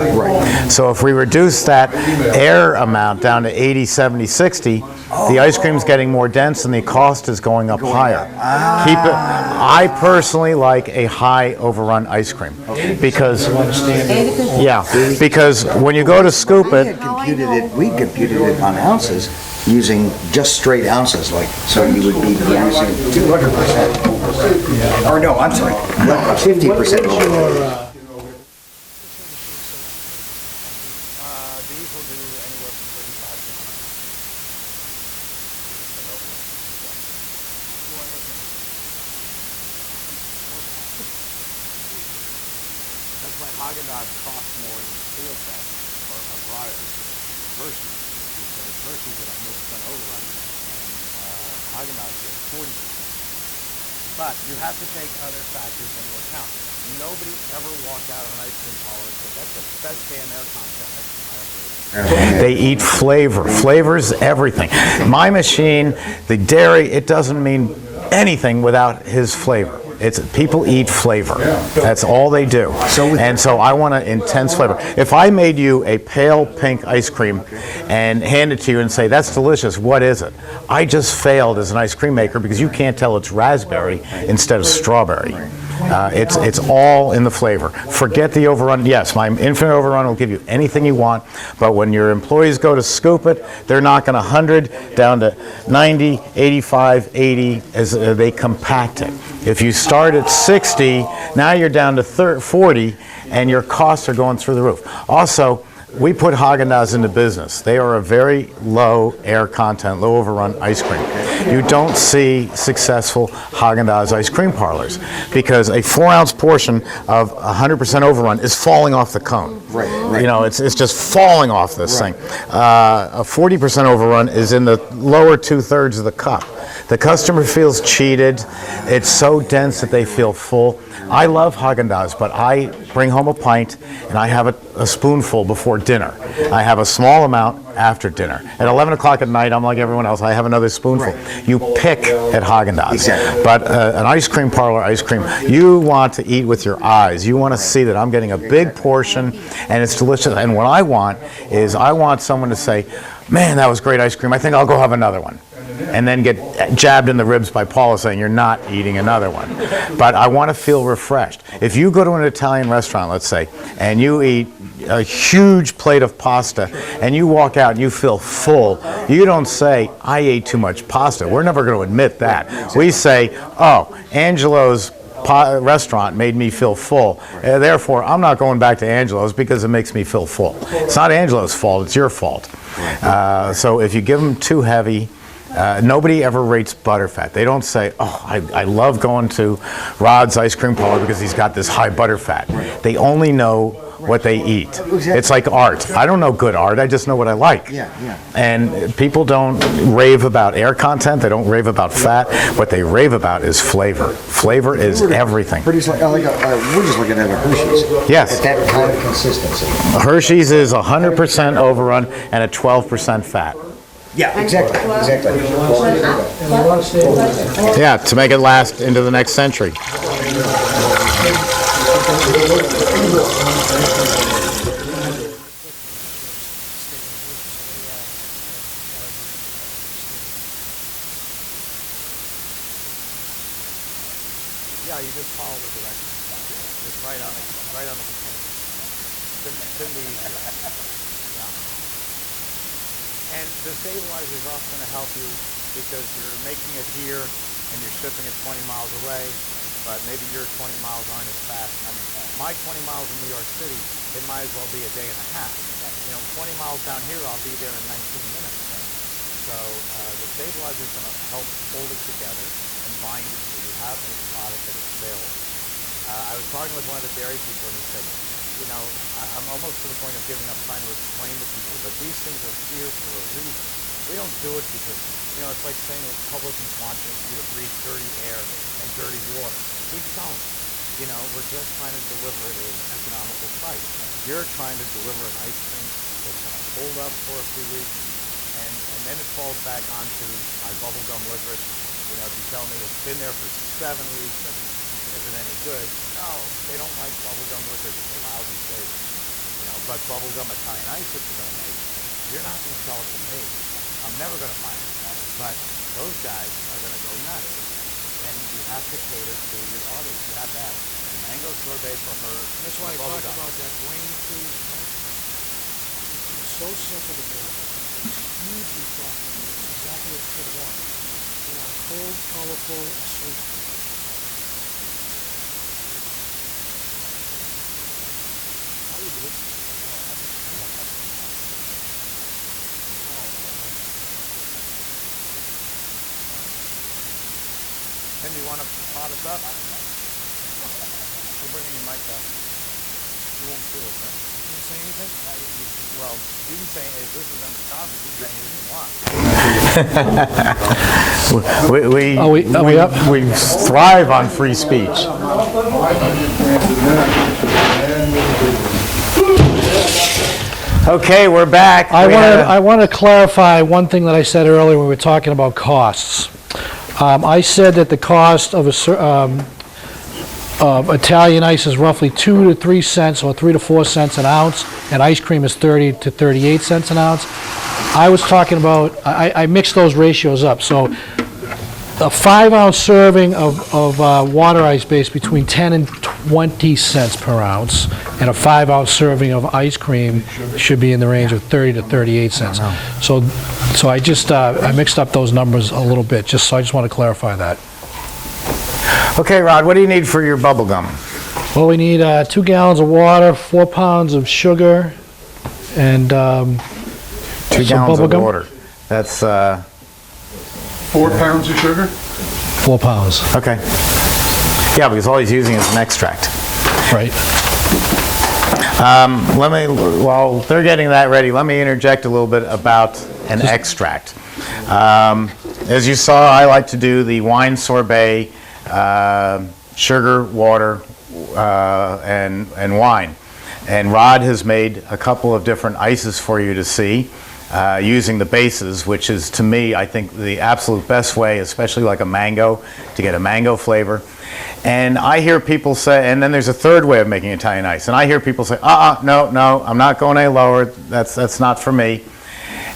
So if we reduce that air amount down to 80, 70, 60, the ice cream's getting more dense and the cost is going up higher. Keep it. I personally like a high overrun ice cream because when you go to scoop it, We computed it on ounces using just straight ounces, so you would be producing 200%. Or no, I'm sorry, 50% over. But you have to take other factors into account. Nobody ever walked out of an ice cream parlor and said, that's the best damn air content ice cream I ever ate. They eat flavor. Flavor's everything. My machine, the dairy, it doesn't mean anything without his flavor. It's people eat flavor. That's all they do. And so I want an intense flavor. If I made you a pale pink ice cream and hand it to you and say, that's delicious, what is it? I just failed as an ice cream maker because you can't tell it's raspberry instead of strawberry. It's all in the flavor. Forget the overrun. Yes, my infinite overrun will give you anything you want, but when your employees go to scoop it, they're knocking 100 down to 90, 85, 80 as they compact it. If you start at 60, now you're down to 40, and your costs are going through the roof. Also, we put Haagen-Dazs into business. They are a very low air content, low overrun ice cream. You don't see successful Haagen-Dazs ice cream parlors because a 4-ounce portion of 100% overrun is falling off the cone. Right. You know, it's just falling off this thing. A 40% overrun is in the lower 2/3 of the cup. The customer feels cheated. It's so dense that they feel full. I love Haagen-Dazs, but I bring home a pint and I have a spoonful before dinner. I have a small amount after dinner. At 11 o'clock at night, I'm like everyone else. I have another spoonful. Right. You pick at Haagen-Dazs. Exactly. But an ice cream parlor ice cream, you want to eat with your eyes. You want to see that I'm getting a big portion and it's delicious. And what I want is I want someone to say, man, that was great ice cream. I think I'll go have another one. And then get jabbed in the ribs by Paula saying you're not eating another one. But I want to feel refreshed. If you go to an Italian restaurant, let's say, and you eat a huge plate of pasta and you walk out and you feel full, you don't say, I ate too much pasta. We're never going to admit that. We say, oh, Angelo's restaurant made me feel full. Therefore, I'm not going back to Angelo's because it makes me feel full. It's not Angelo's fault, it's your fault. So if you give them too heavy, nobody ever rates butterfat. They don't say, oh, I love going to Rod's ice cream parlor because he's got this high butterfat. They only know what they eat. Exactly. It's like art. I don't know good art, I just know what I like. And people don't rave about air content, they don't rave about fat. What they rave about is flavor. Flavor is everything. We're just looking at a Hershey's. Yes. At that kind of consistency. Hershey's is 100% overrun and a 12% fat. Yeah, exactly. Yeah, to make it last into the next century. Yeah, you just follow the directions. It's right on the couldn't be easier. And the stabilizer is also going to help you because you're making it here and you're shipping it 20 miles away, but maybe your 20 miles aren't as fast. I mean, my 20 miles in New York City, it might as well be a day and a half. You know, 20 miles down here, I'll be there in 19 minutes. So the stabilizer is going to help hold it together and bind it so you have this product that is saleable. I was talking with one of the dairy people and he said, you know, I'm almost to the point of giving up trying to explain to people that these things are here for a reason. We don't do it because, you know, it's like saying Republicans want you to breathe dirty air and dirty water. We don't. You know, we're just trying to deliver it at an economical price. You're trying to deliver an ice cream that's going to hold up for a few weeks, and then it falls back onto my bubblegum licorice. You know, if you tell me it's been there for 7 weeks and is it any good? No, they don't like bubblegum licorice. It's a lousy flavor. You know, but bubblegum Italian ice that you're going to make, you're not going to sell it to me. I'm never going to find it. But those guys are going to go nuts. And you have to cater to your audience. You have to have a mango sorbet for her. That's why I talked about that brain freeze, right? It's so simple to do. It's hugely profitable. It's exactly what kids want. They want cold, colorful, and sweet. How you do? Tim, you want to pot us up? We're bringing your mic up. You won't feel it, Tim. You didn't say anything? Well, you can say, if this is under topic, you can say anything you want. we up? We thrive on free speech. Okay, we're back. I want to clarify one thing that I said earlier when we were talking about costs. I said that the cost of of Italian ice is roughly 2 to 3 cents or 3 to 4 cents an ounce, and ice cream is 30 to 38 cents an ounce. I was talking about, I mixed those ratios up. So a 5-ounce serving of water ice base between 10 and 20 cents per ounce, and a 5-ounce serving of ice cream should be in the range of 30 to 38 cents. So I just, I mixed up those numbers a little bit, so I just want to clarify that. Okay, Rod, what do you need for your bubble gum? Well, we need 2 gallons of water, 4 pounds of sugar, and 2 some gallons bubble of gum. water. That's, 4 pounds of sugar? 4 pounds, okay. Yeah, because all he's using is an extract. right. While they're getting that ready, let me interject a little bit about an extract. As you saw, I like to do the wine sorbet, sugar, water, and wine. And Rod has made a couple of different ices for you to see, using the bases, which is, to me, I think the absolute best way, especially like a mango, to get a mango flavor. And I hear people say, and then there's a third way of making Italian ice, and I hear people say, no, I'm not going any lower, that's not for me.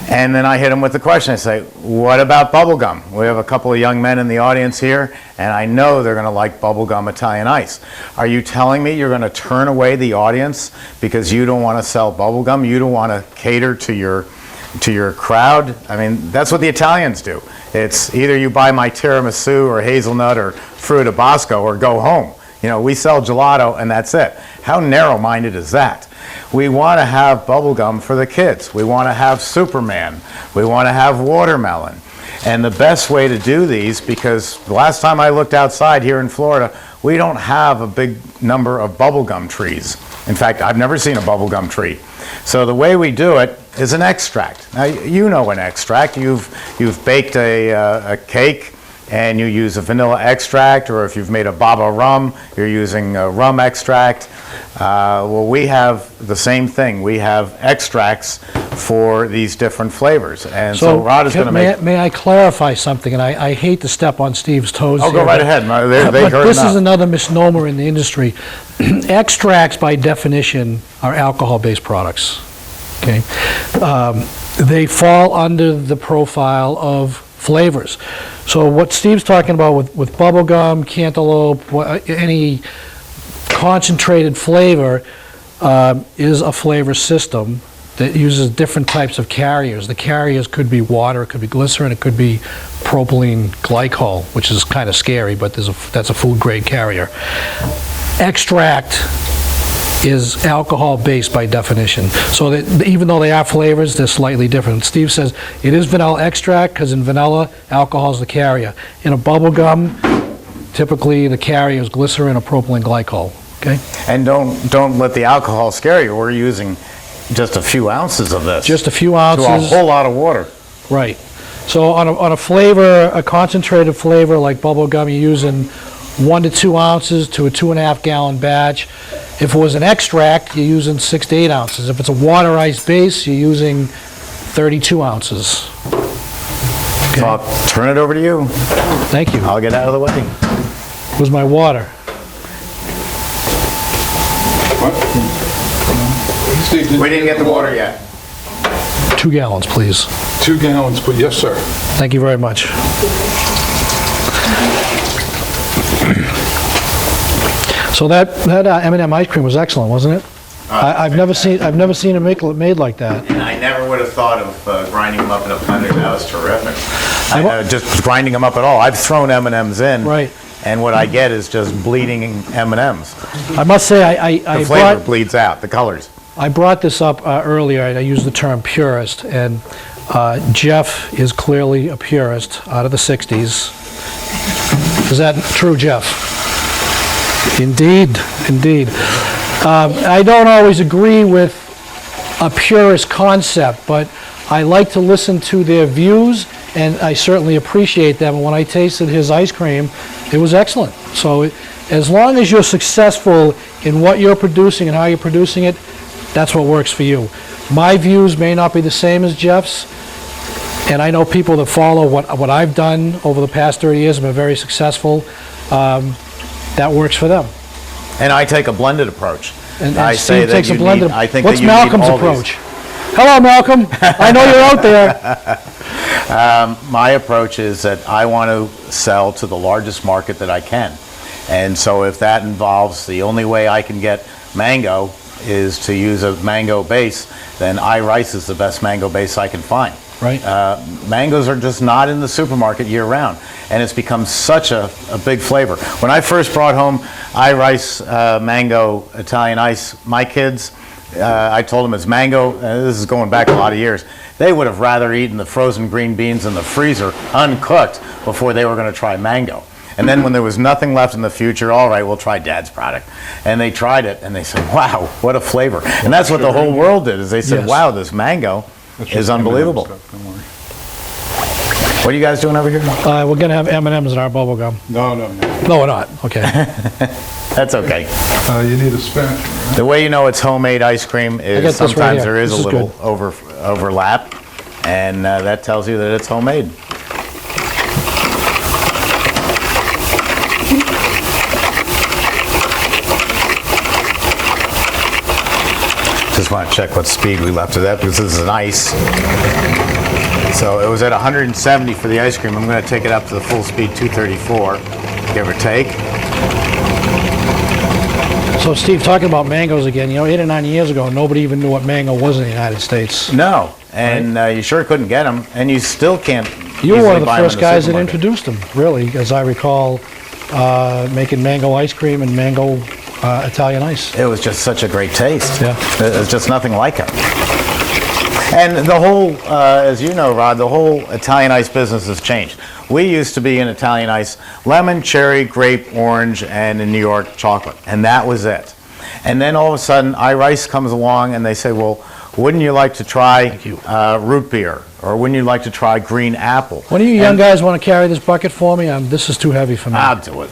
And then I hit them with the question. I say, what about bubblegum? We have a couple of young men in the audience here, and I know they're going to like bubblegum Italian ice. Are you telling me you're going to turn away the audience because you don't want to sell bubblegum? You don't want to cater to your crowd? I mean, that's what the Italians do. It's either you buy my tiramisu or hazelnut or fruit of Bosco or go home. You know, we sell gelato and that's it. How narrow-minded is that? We want to have bubblegum for the kids. We want to have Superman. We want to have watermelon. And the best way to do these, because the last time I looked outside here in Florida, we don't have a big number of bubblegum trees. In fact, I've never seen a bubblegum tree. So the way we do it is an extract. Now, you know an extract. You've baked a cake and you use a vanilla extract, or if you've made a baba rum, you're using a rum extract. Well, we have the same thing. We have extracts for these different flavors. And so Rod is going to make... May I clarify something? And I hate to step on Steve's toes Oh, here, go right but- ahead. They But heard this enough. is another misnomer in the industry. Extracts, by definition, are alcohol-based products, okay? They fall under the profile of flavors. So what Steve's talking about with bubblegum, cantaloupe, any concentrated flavor is a flavor system that uses different types of carriers. The carriers could be water, it could be glycerin, it could be propylene glycol, which is kind of scary, but that's a food-grade carrier. Extract is alcohol-based by definition. So that even though they are flavors, they're slightly different. Steve says it is vanilla extract because in vanilla, alcohol is the carrier. In a bubble gum, typically the carrier is glycerin or propylene glycol. Okay? And don't let the alcohol scare you. We're using just a few ounces of this. Just a few To a ounces. whole lot of water. Right. So on a flavor, a concentrated flavor like bubble gum, you're using 1 to 2 ounces to a 2.5 gallon batch. If it was an extract, you're using 6 to 8 ounces. If it's a water ice base, you're using 32 ounces. So I'll turn it over to you. Thank you. I'll get out of the way. Where's my water? We didn't get the water yet. 2 gallons, please. 2 gallons, but yes, sir. Thank you very much. So that Eminem ice cream was excellent, wasn't it? I've never seen it made like that. And I never would have thought of grinding them up in a blender. That was terrific. Just grinding them up at all. I've thrown M&Ms in. Right. And what I get is just bleeding M&Ms. I must say The flavor bleeds out, the colors. I brought this up earlier, and I used the term purist, and Jeff is clearly a purist out of the 60s. Is that true, Jeff? Indeed, indeed. I don't always agree with a purist concept, but I like to listen to their views, and I certainly appreciate them. And when I tasted his ice cream, it was excellent. So as long as you're successful in what you're producing and how you're producing it, that's what works for you. My views may not be the same as Jeff's, and I know people that follow what I've done over the past 30 years have been very successful. That works for them. And I take a blended approach. And I say Steve that takes a you blended. need, I think What's that you need Malcolm's all these. approach? Hello, Malcolm. I know you're out there. My approach is that I want to sell to the largest market that I can. And so if that involves the only way I can get mango is to use a mango base, then I.Rice is the best mango base I can find. Right. Mangoes are just not in the supermarket year-round, and it's become such a big flavor. When I first brought home I.Rice mango Italian ice, my kids, I told them it's mango, this is going back a lot of years, they would have rather eaten the frozen green beans in the freezer uncooked before they were going to try mango. And then when there was nothing left in the future, all right, we'll try Dad's product. And they tried it, and they said, wow, what a flavor. And that's what the whole world did, is they said, Yes. wow, this mango is unbelievable. What are you guys doing over here? We're going to have M&Ms in our bubble gum. No. No, we're not. Okay. That's okay. You need a spatula, right? The way you know it's homemade ice cream got is this right sometimes here. there is This a is little good. overlap, and that tells you that it's homemade. Just want to check what speed we left it at, because this is an ice. So it was at 170 for the ice cream. I'm going to take it up to the full speed, 234, give or take. So, Steve, talking about mangoes again, 8 or 9 years ago, nobody even knew what mango was in the United States. No, and you sure couldn't get them, and you still can't. You were one of easily the buy 'em in first guys that supermarket. introduced them, really, as I recall, making mango ice cream and mango Italian ice. It was just such a great taste. Yeah. There's just nothing like it. And the whole, as you know, Rod, the whole Italian ice business has changed. We used to be in Italian ice lemon, cherry, grape, orange, and in New York, chocolate. And that was it. And then all of a sudden, I.Rice comes along and they say, well, wouldn't you like to try root beer? Or wouldn't you like to try green apple? One of you young guys want to carry this bucket for me? This is too heavy for me. I'll do it.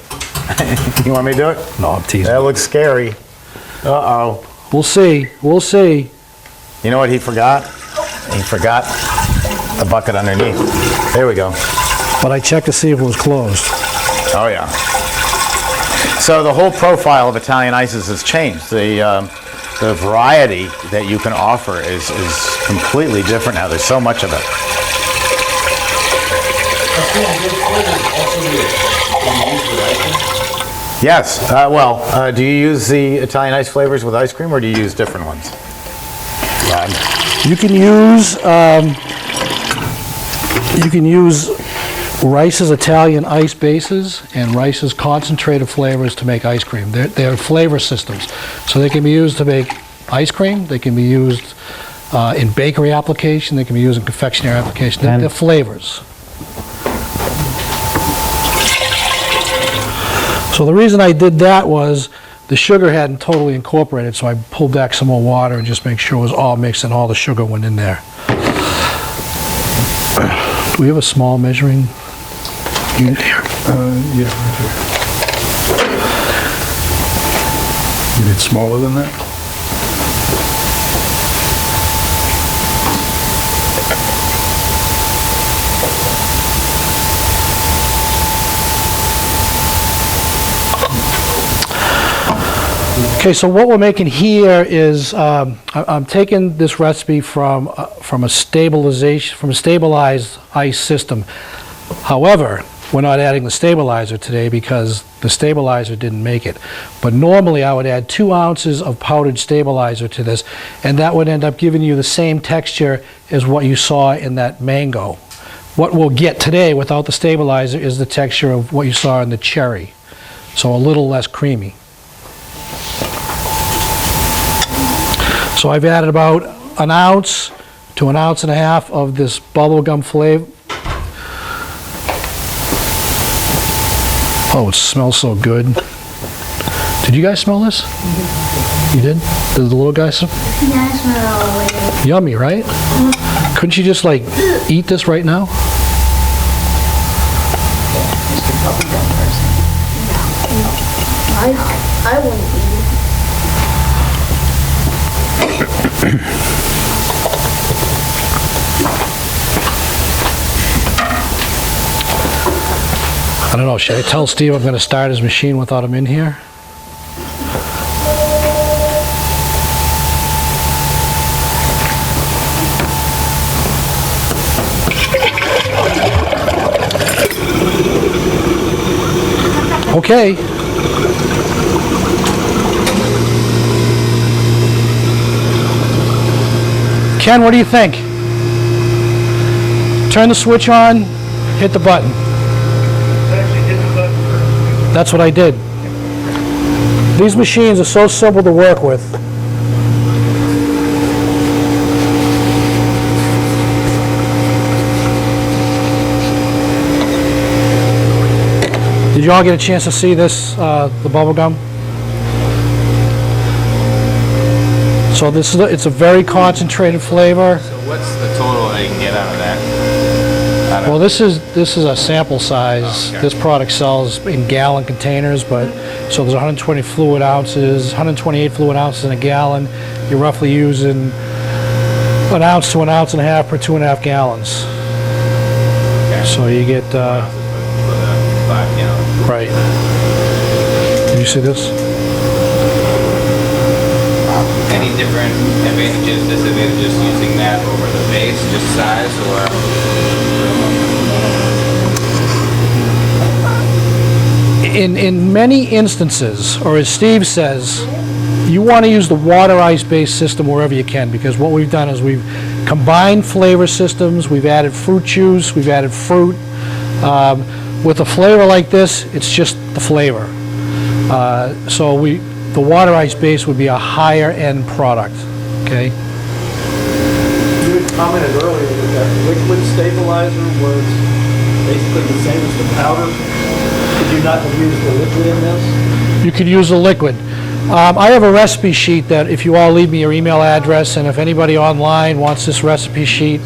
You want me to do it? No, I'm teasing. That looks scary. Uh-oh. We'll see. We'll see. You know what he forgot? He forgot the bucket underneath. There we go. But I checked to see if it was closed. Oh, yeah. So the whole profile of Italian ices has changed. The variety that you can offer is completely different now. There's so much of it. Yes. Do you use the Italian ice flavors with ice cream, or do you use different ones? Rod? You can use Rice's Italian ice bases and Rice's concentrated flavors to make ice cream. They're flavor systems. So they can be used to make ice cream, they can be used in bakery application, they can be used in confectionery application. They're flavors. So the reason I did that was the sugar hadn't totally incorporated, so I pulled back some more water and just make sure it was all mixed and all the sugar went in there. Do we have a small measuring unit here? Yeah, right here. You need smaller than that? Okay, so what we're making here is, I'm taking this recipe from a stabilized ice system. However, we're not adding the stabilizer today because the stabilizer didn't make it. But normally I would add 2 ounces of powdered stabilizer to this, and that would end up giving you the same texture as what you saw in that mango. What we'll get today without the stabilizer is the texture of what you saw in the cherry, so a little less creamy. So I've added about an ounce to an ounce and a half of this bubblegum flavor. Oh, it smells so good. Did you guys smell this? You did? Did the little guys? Yeah, I smell it all the way. Yummy, right? Couldn't you just like eat this right now? I wouldn't eat it. I don't know, should I tell Steve I'm gonna start his machine without him in here? Okay. Ken, what do you think? Turn the switch on, hit the button. That's what I did. These machines are so simple to work with. Did you all get a chance to see this, the bubble gum? So this is it's a very concentrated flavor. So what's the total I can get out of that? Well, this is a sample size. Oh, okay. This product sells in gallon containers, but so there's 120 fluid ounces, 128 fluid ounces in a gallon. You're roughly using an ounce to an ounce and a half per 2.5 gallons. Okay. So you get For the 5 gallon. right. Did you see this? Any different advantages, disadvantages using that over the base, just size or? In many instances, or as Steve says, you want to use the water ice based system wherever you can, because what we've done is we've combined flavor systems, we've added fruit juice, we've added fruit. With a flavor like this, it's just the flavor. So the water ice base would be a higher end product, okay? You had commented earlier that that liquid stabilizer was basically the same as the powder. Could you not have used the liquid in this? You could use a liquid. I have a recipe sheet that if you all leave me your email address, and if anybody online wants this recipe sheet,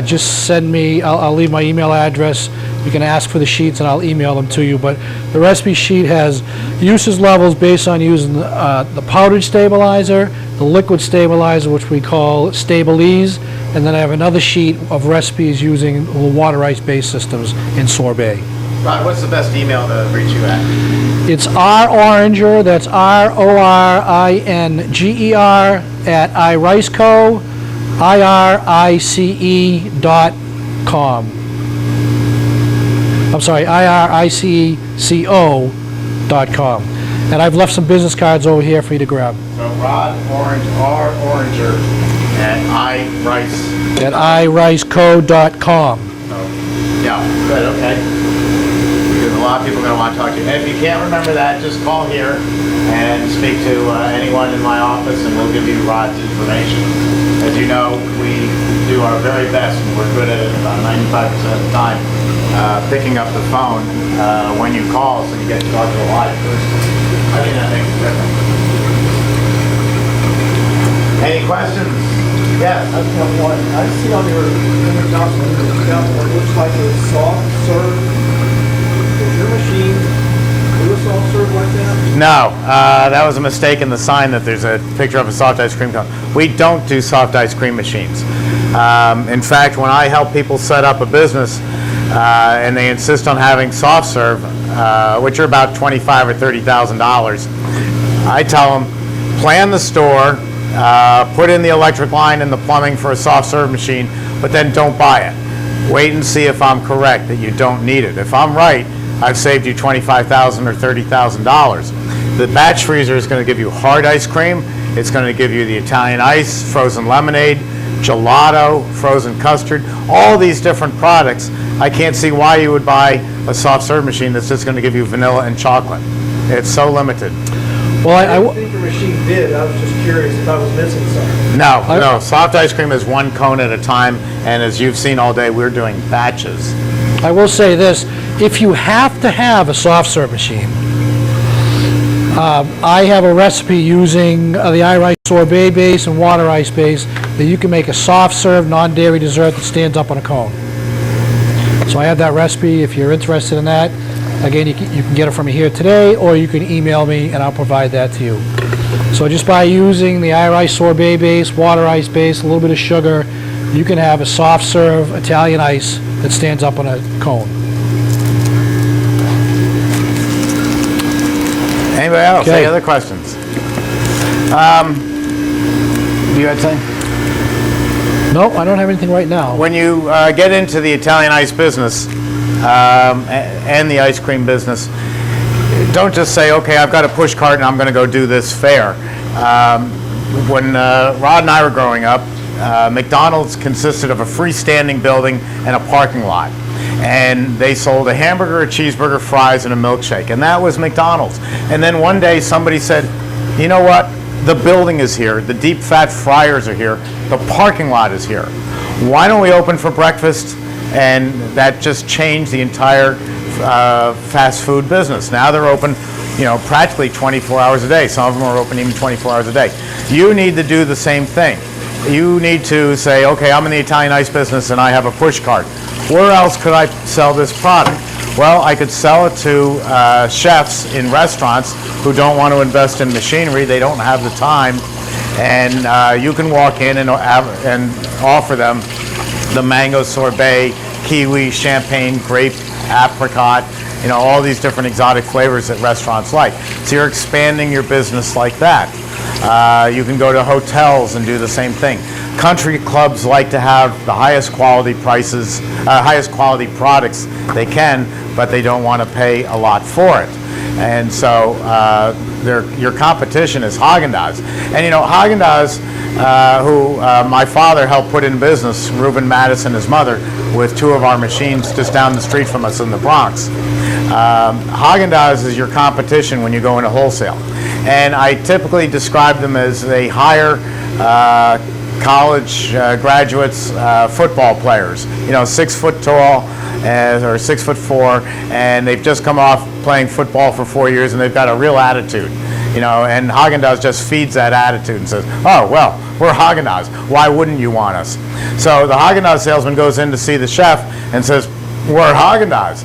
just send me, I'll leave my email address. You can ask for the sheets and I'll email them to you. But the recipe sheet has usage levels based on using the powdered stabilizer, the liquid stabilizer, which we call Stabilize, and then I have another sheet of recipes using the water ice based systems in sorbet. Rod, what's the best email to reach you at? It's Oringer, that's RORINGER at I.Riceco, IRICE.com. I'm sorry, IRICECO.com. And I've left some business cards over here for you to grab. So Rod Orange, Oringer at I.Rice. At IRICECO.com. Yeah, good, okay. Because a lot of people are going to want to talk to you. And if you can't remember that, just call here and speak to anyone in my office and we'll give you Rod's information. As you know, we do our very best and we're good at it about 95% of the time, picking up the phone when you call so you get to talk to a live person. I think that makes a difference. Any questions? Yes. I see on your Emery Thompson account what looks like a soft serve. Does your machine do a soft serve like that? No, that was a mistake in the sign that there's a picture of a soft ice cream cone. We don't do soft ice cream machines. In fact, when I help people set up a business and they insist on having soft serve, which are about $25,000 or $30,000, I tell them, plan the store, put in the electric line and the plumbing for a soft serve machine, but then don't buy it. Wait and see if I'm correct that you don't need it. If I'm right, I've saved you $25,000 or $30,000. The batch freezer is going to give you hard ice cream. It's going to give you the Italian ice, frozen lemonade, gelato, frozen custard, all these different products. I can't see why you would buy a soft serve machine that's just going to give you vanilla and chocolate. It's so limited. Well, I think your machine did. I was just curious if I was missing something. No, soft ice cream is one cone at a time, and as you've seen all day, we're doing batches. I will say this, if you have to have a soft serve machine, I have a recipe using the I.Rice sorbet base and water ice base that you can make a soft serve non-dairy dessert that stands up on a cone. So I have that recipe if you're interested in that. Again, you can get it from me here today, or you can email me and I'll provide that to you. So just by using the I.Rice sorbet base, water ice base, a little bit of sugar, you can have a soft serve Italian ice that stands up on a cone. Anybody else? Okay. Any other questions? You had something? No, I don't have anything right now. When you get into the Italian ice business and the ice cream business, don't just say, okay, I've got a push cart and I'm going to go do this fair. When Rod and I were growing up, McDonald's consisted of a freestanding building and a parking lot. And they sold a hamburger, a cheeseburger, fries, and a milkshake. And that was McDonald's. And then one day somebody said, you know what? The building is here. The deep fat fryers are here. The parking lot is here. Why don't we open for breakfast? And that just changed the entire fast food business. Now they're open, practically 24 hours a day. Some of them are open even 24 hours a day. You need to do the same thing. You need to say, okay, I'm in the Italian ice business and I have a push cart. Where else could I sell this product? Well, I could sell it to chefs in restaurants who don't want to invest in machinery. They don't have the time. And you can walk in and offer them the mango sorbet, kiwi, champagne, grape, apricot, all these different exotic flavors that restaurants like. So you're expanding your business like that. You can go to hotels and do the same thing. Country clubs like to have the highest quality prices, highest quality products they can, but they don't want to pay a lot for it. And so your competition is Haagen-Dazs. And Haagen-Dazs, who my father helped put in business, Reuben Mattis and his mother, with two of our machines just down the street from us in the Bronx. Haagen-Dazs is your competition when you go into wholesale. And I typically describe them as they hire college graduates, football players, 6 foot tall or 6'4", and they've just come off playing football for 4 years and they've got a real attitude, and Haagen-Dazs just feeds that attitude and says, oh, well, we're Haagen-Dazs. Why wouldn't you want us? So the Haagen-Dazs salesman goes in to see the chef and says, we're Haagen-Dazs.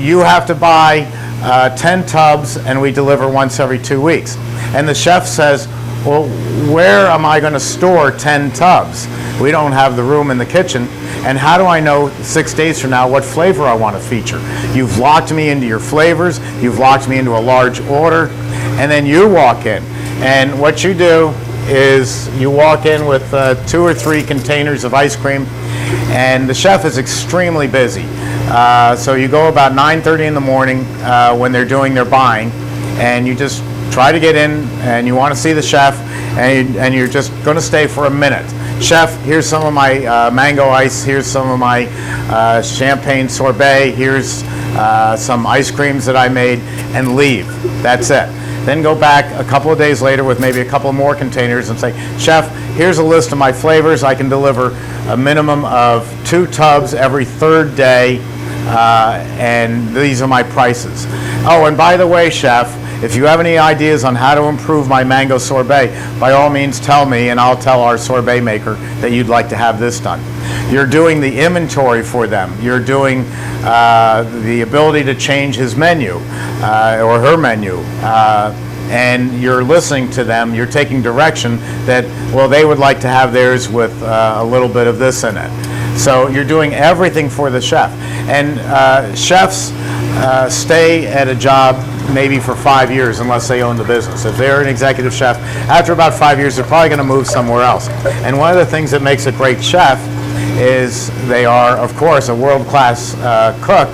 You have to buy 10 tubs and we deliver once every 2 weeks. And the chef says, well, where am I going to store 10 tubs? We don't have the room in the kitchen. And how do I know 6 days from now what flavor I want to feature? You've locked me into your flavors. You've locked me into a large order. And then you walk in. And what you do is you walk in with 2 or 3 containers of ice cream. And the chef is extremely busy. So you go about 9:30 in the morning when they're doing their buying. And you just try to get in and you want to see the chef, and you're just going to stay for a minute. Chef, here's some of my mango ice, here's some of my champagne sorbet, here's some ice creams that I made, and leave. That's it. Then go back a couple of days later with maybe a couple more containers and say, Chef, here's a list of my flavors. I can deliver a minimum of 2 tubs every 3rd day, and these are my prices. Oh, and by the way, Chef, if you have any ideas on how to improve my mango sorbet, by all means tell me and I'll tell our sorbet maker that you'd like to have this done. You're doing the inventory for them. You're doing the ability to change his menu or her menu. And you're listening to them. You're taking direction that, well, they would like to have theirs with a little bit of this in it. So you're doing everything for the chef. And chefs stay at a job maybe for 5 years unless they own the business. If they're an executive chef, after about 5 years, they're probably going to move somewhere else. And one of the things that makes a great chef is they are, of course, a world-class cook,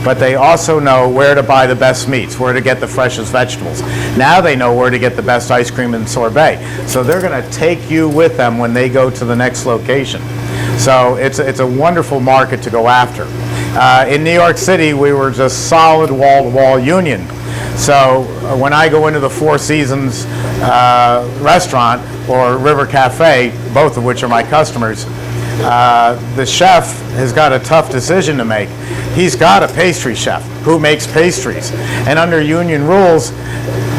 but they also know where to buy the best meats, where to get the freshest vegetables. Now they know where to get the best ice cream and sorbet. So they're going to take you with them when they go to the next location. So it's a wonderful market to go after. In New York City, we were just solid wall-to-wall union. So when I go into the Four Seasons restaurant or River Cafe, both of which are my customers, the chef has got a tough decision to make. He's got a pastry chef who makes pastries. And under union rules,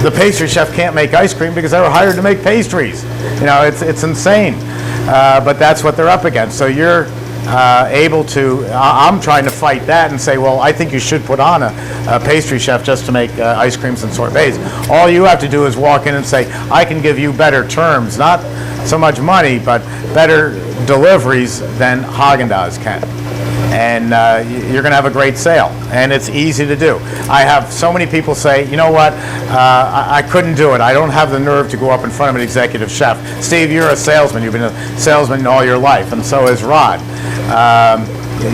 the pastry chef can't make ice cream because they were hired to make pastries. It's insane. But that's what they're up against. So you're able to, I'm trying to fight that and say, well, I think you should put on a pastry chef just to make ice creams and sorbets. All you have to do is walk in and say, I can give you better terms, not so much money, but better deliveries than Haagen-Dazs can. and you're going to have a great sale. And it's easy to do. I have so many people say, you know what, I couldn't do it. I don't have the nerve to go up in front of an executive chef. Steve, you're a salesman. You've been a salesman all your life, and so is Rod.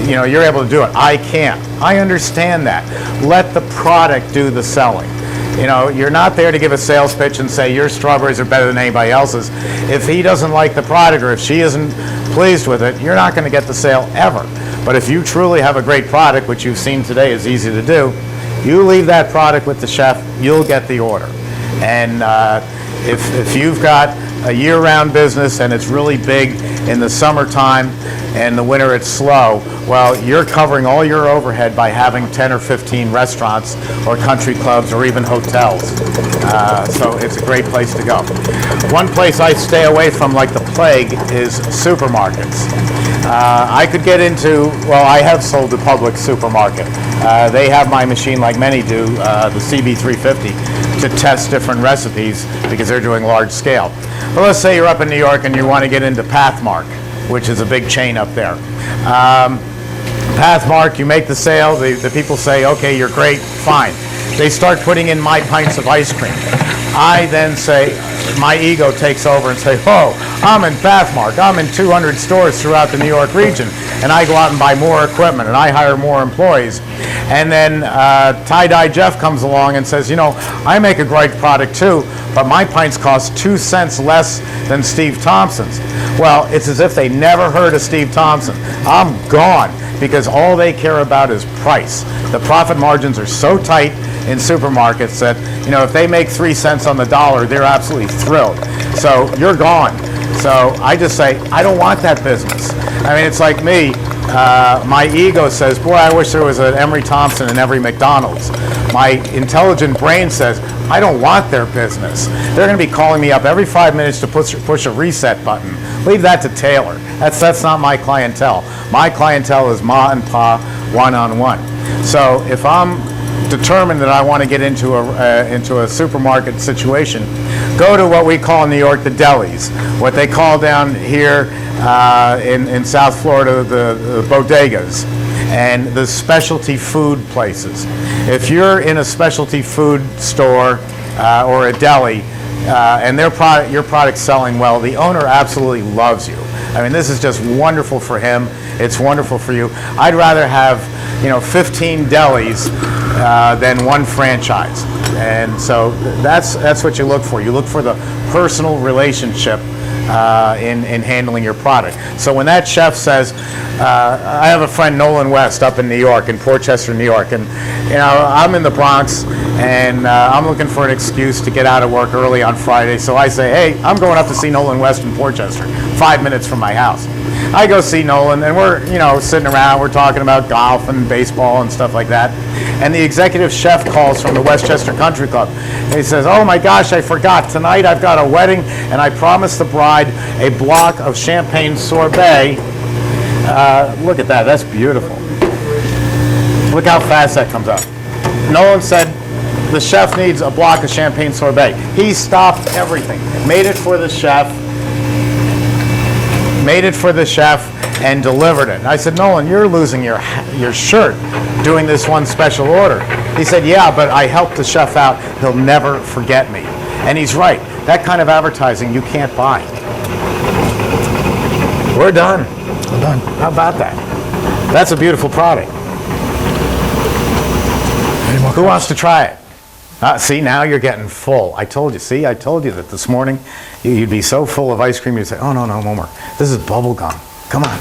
You know, you're able to do it. I can't. I understand that. Let the product do the selling. You know, you're not there to give a sales pitch and say your strawberries are better than anybody else's. If he doesn't like the product or if she isn't pleased with it, you're not going to get the sale ever. But if you truly have a great product, which you've seen today is easy to do, you leave that product with the chef, you'll get the order. And if you've got a year-round business and it's really big in the summertime and the winter it's slow, well, you're covering all your overhead by having 10 or 15 restaurants or country clubs or even hotels. So it's a great place to go. One place I stay away from like the plague is supermarkets. I could get into, well, I have sold to Publix supermarket. They have my machine like many do, the CB350, to test different recipes because they're doing large scale. But let's say you're up in New York and you want to get into Pathmark, which is a big chain up there. Pathmark, you make the sale, the people say, okay, you're great, fine. They start putting in my pints of ice cream. I then say, my ego takes over and say, oh, I'm in Pathmark, I'm in 200 stores throughout the New York region, and I go out and buy more equipment, and I hire more employees. And then Tie-Dye Jeff comes along and says, you know, I make a great product too, but my pints cost 2 cents less than Steve Thompson's. Well, it's as if they never heard of Steve Thompson. I'm gone, because all they care about is price. The profit margins are so tight in supermarkets that, you know, if they make 3 cents on the dollar, they're absolutely thrilled. So you're gone. So I just say, I don't want that business. I mean, it's like me. My ego says, boy, I wish there was an Emery Thompson in every McDonald's. My intelligent brain says, I don't want their business. They're going to be calling me up every 5 minutes to push a reset button. Leave that to Taylor. That's not my clientele. My clientele is ma and pa, one-on-one. So if I'm determined that I want to get into a supermarket situation, go to what we call in New York the delis, what they call down here in South Florida the bodegas, and the specialty food places. If you're in a specialty food store or a deli and your product's selling well, the owner absolutely loves you. I mean, this is just wonderful for him. It's wonderful for you. I'd rather have, you know, 15 delis than one franchise. And so that's what you look for. You look for the personal relationship in handling your product. So when that chef says, I have a friend, Nolan West, up in New York, in Portchester, New York, and you know, I'm in the Bronx, and I'm looking for an excuse to get out of work early on Friday. So I say, hey, I'm going up to see Nolan West in Portchester, 5 minutes from my house. I go see Nolan, and we're, you know, sitting around, we're talking about golf and baseball and stuff like that. And the executive chef calls from the Westchester Country Club. And he says, oh my gosh, I forgot. Tonight I've got a wedding, and I promised the bride a block of champagne sorbet. Look at that, that's beautiful. Look how fast that comes up. Nolan said, the chef needs a block of champagne sorbet. He stopped everything, made it for the chef, and delivered it. And I said, Nolan, you're losing your shirt doing this one special order. He said, yeah, but I helped the chef out. He'll never forget me. And he's right. That kind of advertising you can't buy. We're done. We're done. How about that? That's a beautiful product. Who wants to try it? See, now you're getting full. I told you. See, I told you that this morning you'd be so full of ice cream you'd say, oh, no, no more. This is bubble gum. Come on.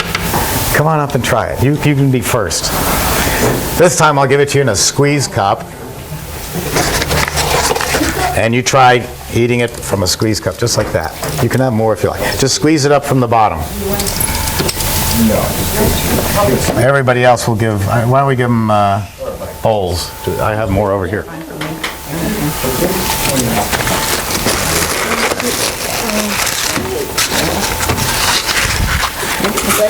Come on up and try it. You can be first. This time I'll give it to you in a squeeze cup. And you try eating it from a squeeze cup, just like that. You can have more if you like. Just squeeze it up from the bottom. Everybody else will give, why don't we give them bowls? I have more over here.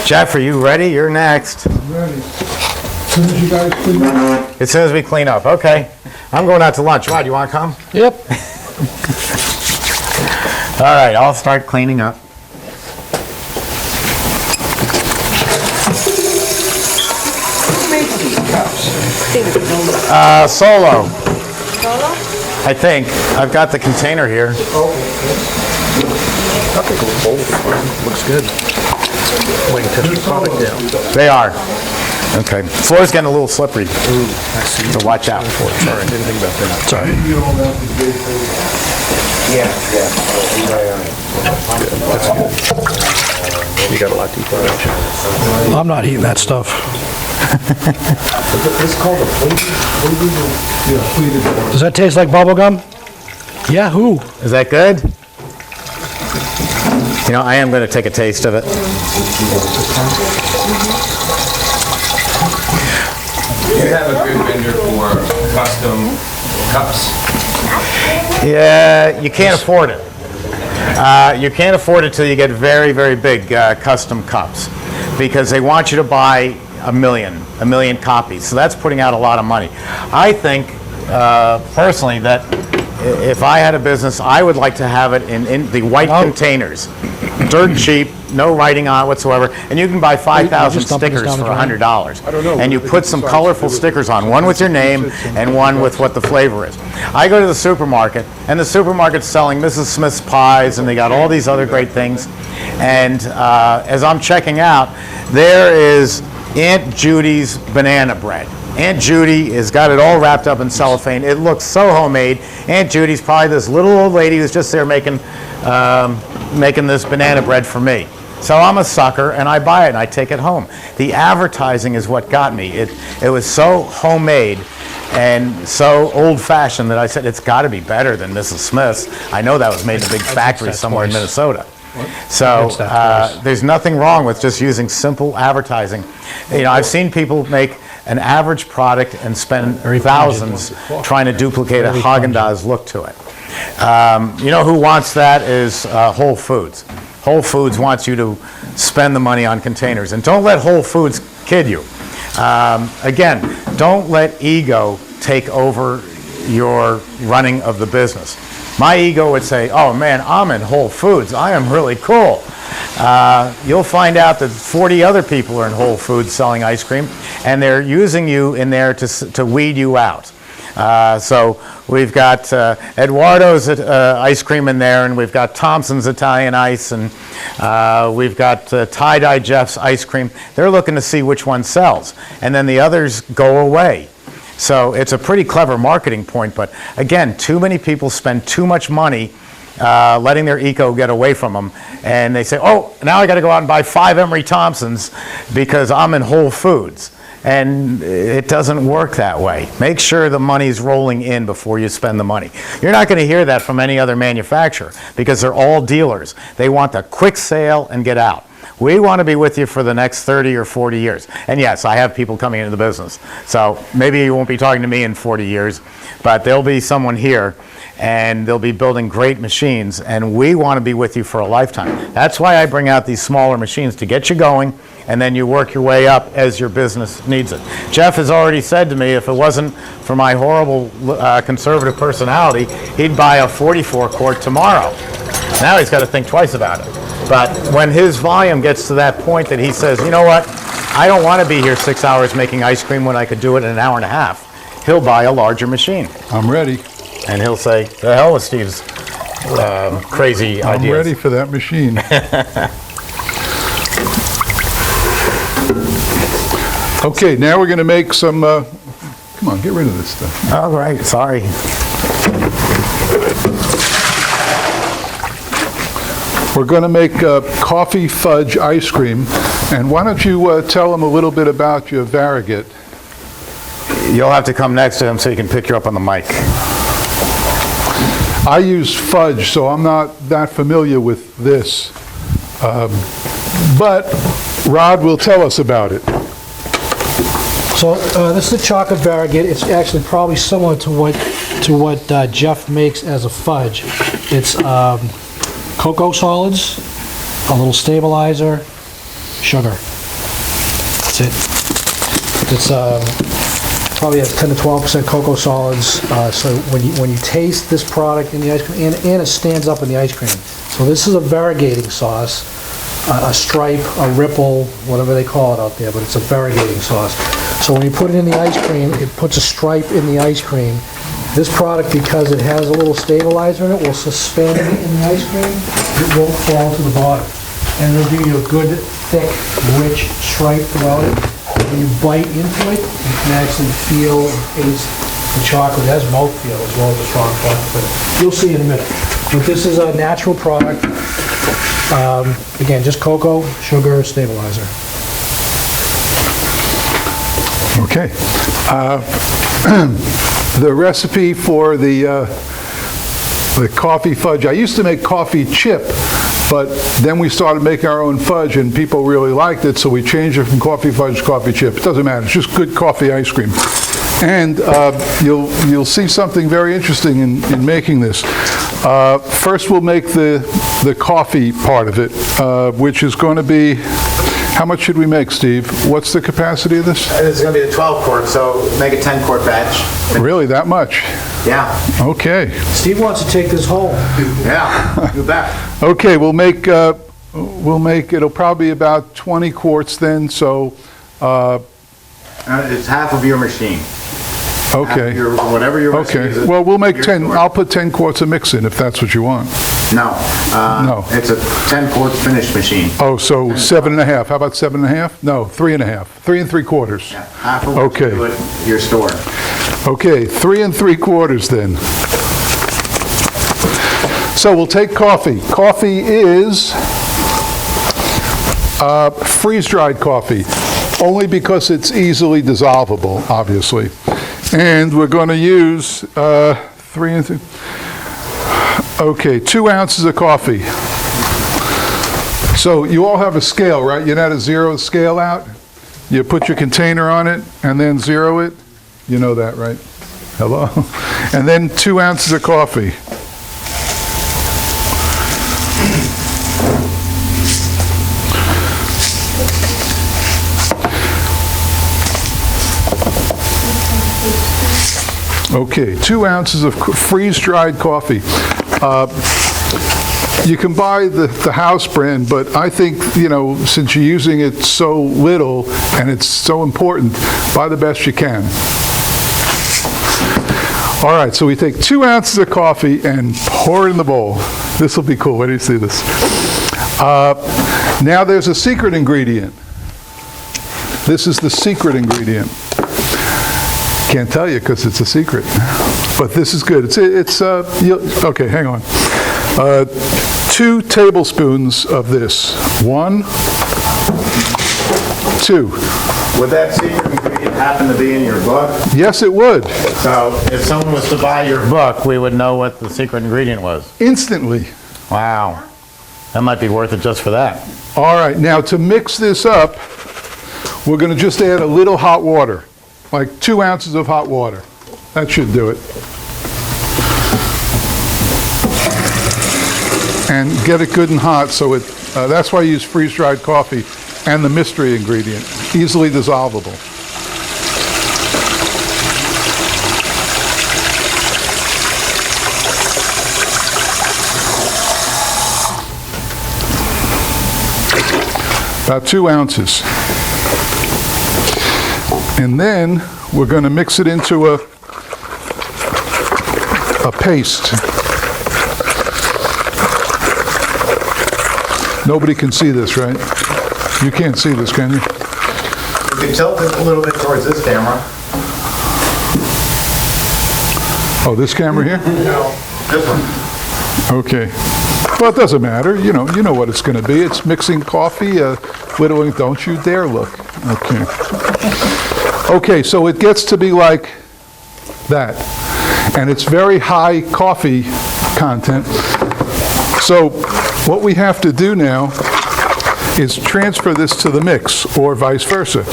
Jeff, are you ready? You're next. I'm ready. As soon as you guys clean up. As soon as we clean up, okay. I'm going out to lunch. Rod, you want to come? Yep. All right, I'll start cleaning up. Solo. I think. I've got the container here. Looks good. Wait, test the product down. They are. Okay. Floor's getting a little slippery. So watch out. Sorry, I didn't think about that. Sorry. You got a lot deeper. I'm not eating that stuff. Does that taste like bubble gum? Yahoo! Is that good? You know, I am going to take a taste of it. You have a good vendor for custom cups. Yeah, you can't afford it. You can't afford it till you get very, very big custom cups because they want you to buy a million copies. So that's putting out a lot of money. I think, personally, that if I had a business, I would like to have it in the white containers. Dirt cheap, no writing on it whatsoever, and you can buy 5,000 stickers for $100. And you put some colorful stickers on, one with your name and one with what the flavor is. I go to the supermarket, and the supermarket's selling Mrs. Smith's pies, and they got all these other great things. And as I'm checking out, there is Aunt Judy's banana bread. Aunt Judy has got it all wrapped up in cellophane. It looks so homemade. Aunt Judy's probably this little old lady who's just there making this banana bread for me. So I'm a sucker, and I buy it, and I take it home. The advertising is what got me. It was so homemade and so old-fashioned that I said, it's got to be better than Mrs. Smith's. I know that was made in a big factory somewhere in Minnesota. So there's nothing wrong with just using simple advertising. You know, I've seen people make an average product and spend thousands trying to duplicate a Haagen-Dazs look to it. You know who wants that is Whole Foods. Whole Foods wants you to spend the money on containers. And don't let Whole Foods kid you. Again, don't let ego take over your running of the business. My ego would say, oh man, I'm in Whole Foods. I am really cool. You'll find out that 40 other people are in Whole Foods selling ice cream, and they're using you in there to weed you out. So we've got Eduardo's ice cream in there, and we've got Thompson's Italian Ice, and we've got Tie-Dye Jeff's ice cream. They're looking to see which one sells, and then the others go away. So it's a pretty clever marketing point, but again, too many people spend too much money letting their ego get away from them, and they say, oh, now I got to go out and buy 5 Emery Thompsons because I'm in Whole Foods. And it doesn't work that way. Make sure the money's rolling in before you spend the money. You're not going to hear that from any other manufacturer because they're all dealers. They want the quick sale and get out. We want to be with you for the next 30 or 40 years. And yes, I have people coming into the business. So maybe you won't be talking to me in 40 years, but there'll be someone here and they'll be building great machines, and we want to be with you for a lifetime. That's why I bring out these smaller machines to get you going, and then you work your way up as your business needs it. Jeff has already said to me if it wasn't for my horrible conservative personality, he'd buy a 44 quart tomorrow. Now he's got to think twice about it. But when his volume gets to that point that he says, you know what, I don't want to be here 6 hours making ice cream when I could do it in an hour and a half, he'll buy a larger machine. I'm ready. And he'll say, the hell with Steve's crazy ideas. I'm ready for that machine. Okay, now we're going to make some, come on, get rid of this stuff. All right, sorry. We're going to make coffee fudge ice cream, and why don't you tell them a little bit about your Variegate? You'll have to come next to him so he can pick you up on the mic. I use Fudge, so I'm not that familiar with this, but Rod will tell us about it. So this is a chocolate Variegate. It's actually probably similar to what Jeff makes as a fudge. It's cocoa solids, a little stabilizer, sugar. That's it. It's probably has 10 to 12% cocoa solids. So when you taste this product in the ice cream, and it stands up in the ice cream. So this is a variegating sauce, a stripe, a ripple, whatever they call it out there, but it's a variegating sauce. So when you put it in the ice cream, it puts a stripe in the ice cream. This product, because it has a little stabilizer in it, will suspend in the ice cream. It won't fall to the bottom. And it'll give you a good, thick, rich stripe throughout it. When you bite into it, you can actually feel and taste the chocolate. It has mouthfeel as well as a strong chocolate flavor. You'll see in a minute. But this is a natural product. Again, just cocoa, sugar, stabilizer. Okay. The recipe for the coffee fudge, I used to make coffee chip, but then we started making our own fudge and people really liked it, so we changed it from coffee fudge to coffee chip. It doesn't matter, it's just good coffee ice cream. And you'll see something very interesting in making this. First we'll make the coffee part of it, which is going to be, how much should we make, Steve? What's the capacity of this? It's going to be the 12 quart, so make a 10 quart batch. Really, that much? Yeah. Okay. Steve wants to take this home. Yeah, you bet. Okay, we'll make, it'll probably be about 20 quarts then, so, It's half of your machine. okay. Whatever your machine is. Okay, well, we'll make 10, 10. I'll put 10 quarts of mix in if that's what you want. No. No. It's a 10 quart finish machine. Oh, so 7.5, how about 7.5? No, 3.5, 3 3/4. Yeah, half of what Okay. you do at your store. Okay, 3 3/4 then. So we'll take coffee. Coffee is freeze-dried coffee, only because it's easily dissolvable, obviously. And we're going to use 2 ounces of coffee. So you all have a scale, right? You know how to zero the scale out? You put your container on it and then zero it. You know that, right? Hello? And then 2 ounces of coffee. Okay, 2 ounces of freeze-dried coffee. You can buy the house brand, but I think, since you're using it so little and it's so important, buy the best you can. All right, so we take 2 ounces of coffee and pour it in the bowl. This will be cool. Wait till you see this. Now there's a secret ingredient. This is the secret ingredient. Can't tell you because it's a secret, but this is good. Okay, hang on. 2 tablespoons of this. 1, 2. Would that secret ingredient happen to be in your book? Yes, it would. So if someone was to buy your book, we would know what the secret ingredient was. Instantly. Wow. That might be worth it just for that. All right, now to mix this up, we're going to just add a little hot water, like 2 ounces of hot water. That should do it. And get it good and hot, so that's why I use freeze-dried coffee and the mystery ingredient, easily dissolvable. About 2 ounces. And then we're going to mix it into a paste. Nobody can see this, right? You can't see this, can you? You can tilt it a little bit towards this camera. Oh, this camera here? No, this one. Okay. Well, it doesn't matter. You know what it's going to be. It's mixing coffee, whittling. Don't you dare look. Okay. Okay, so it gets to be like that. And it's very high coffee content. So what we have to do now is transfer this to the mix, or vice versa.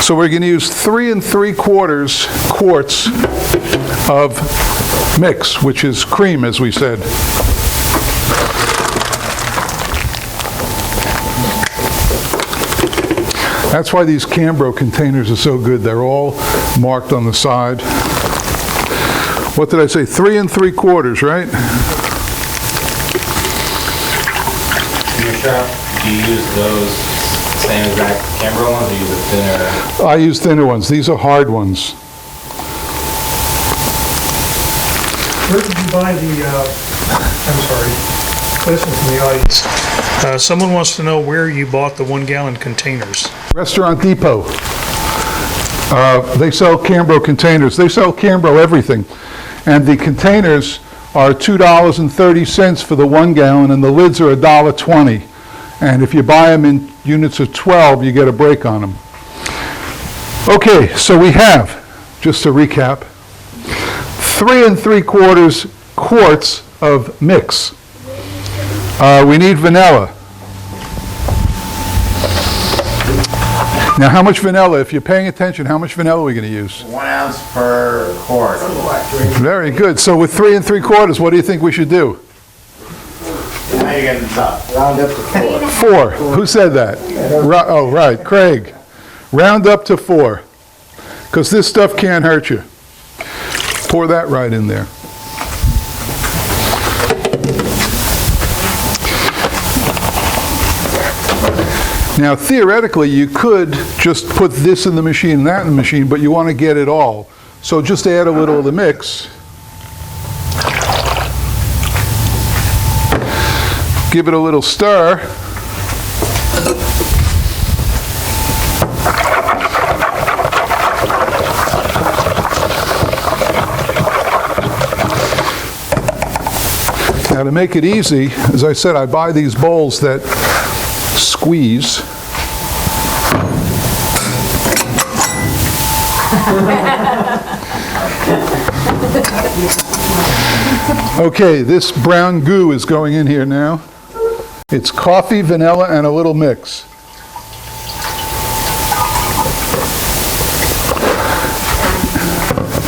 So we're going to use 3 3/4 quarts of mix, which is cream, as we said. That's why these Cambro containers are so good. They're all marked on the side. What did I say? 3 3/4, right? Do you use those same exact Cambro ones, or use a thinner? I use thinner ones. These are hard ones. Where did you buy the, I'm sorry, listen from the audience. Someone wants to know where you bought the 1-gallon containers. Restaurant Depot. They sell Cambro containers. They sell Cambro everything. And the containers are $2.30 for the 1 gallon, and the lids are $1.20. And if you buy them in units of 12, you get a break on them. Okay, so we have, just to recap, 3 3/4 quarts of mix. We need vanilla. Now, how much vanilla? If you're paying attention, how much vanilla are we going to use? 1 ounce per quart. Very good. So with 3 3/4, what do you think we should do? Now you're getting tough. Round up to 4. 4. Who said that? Oh, right, Craig. Round up to 4, because this stuff can't hurt you. Pour that right in there. Now, theoretically, you could just put this in the machine and that in the machine, but you want to get it all. So just add a little of the mix. Give it a little stir. Now, to make it easy, as I said, I buy these bowls that squeeze. Okay, this brown goo is going in here now. It's coffee, vanilla, and a little mix.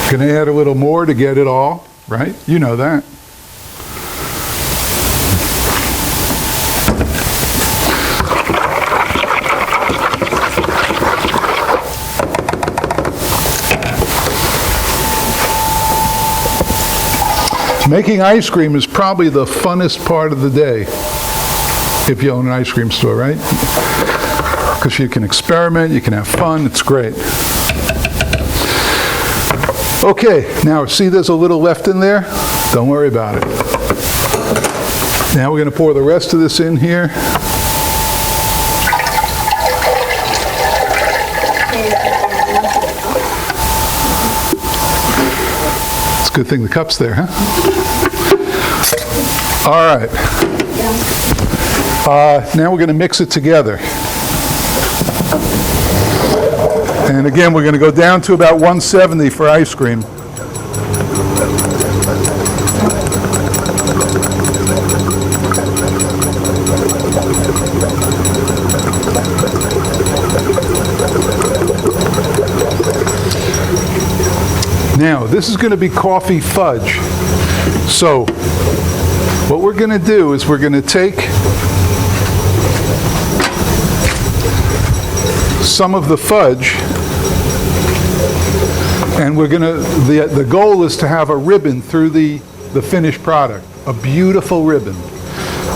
Gonna add a little more to get it all, right? You know that. Making ice cream is probably the funnest part of the day, if you own an ice cream store, right? Because you can experiment, you can have fun, it's great. Okay, now see there's a little left in there? Don't worry about it. Now we're going to pour the rest of this in here. It's a good thing the cup's there, huh? All right. Now we're going to mix it together. And again, we're going to go down to about 170 for ice cream. Now, this is going to be coffee fudge. So, what we're going to do is we're going to take some of the fudge, and we're going to, the goal is to have a ribbon through the finished product, a beautiful ribbon.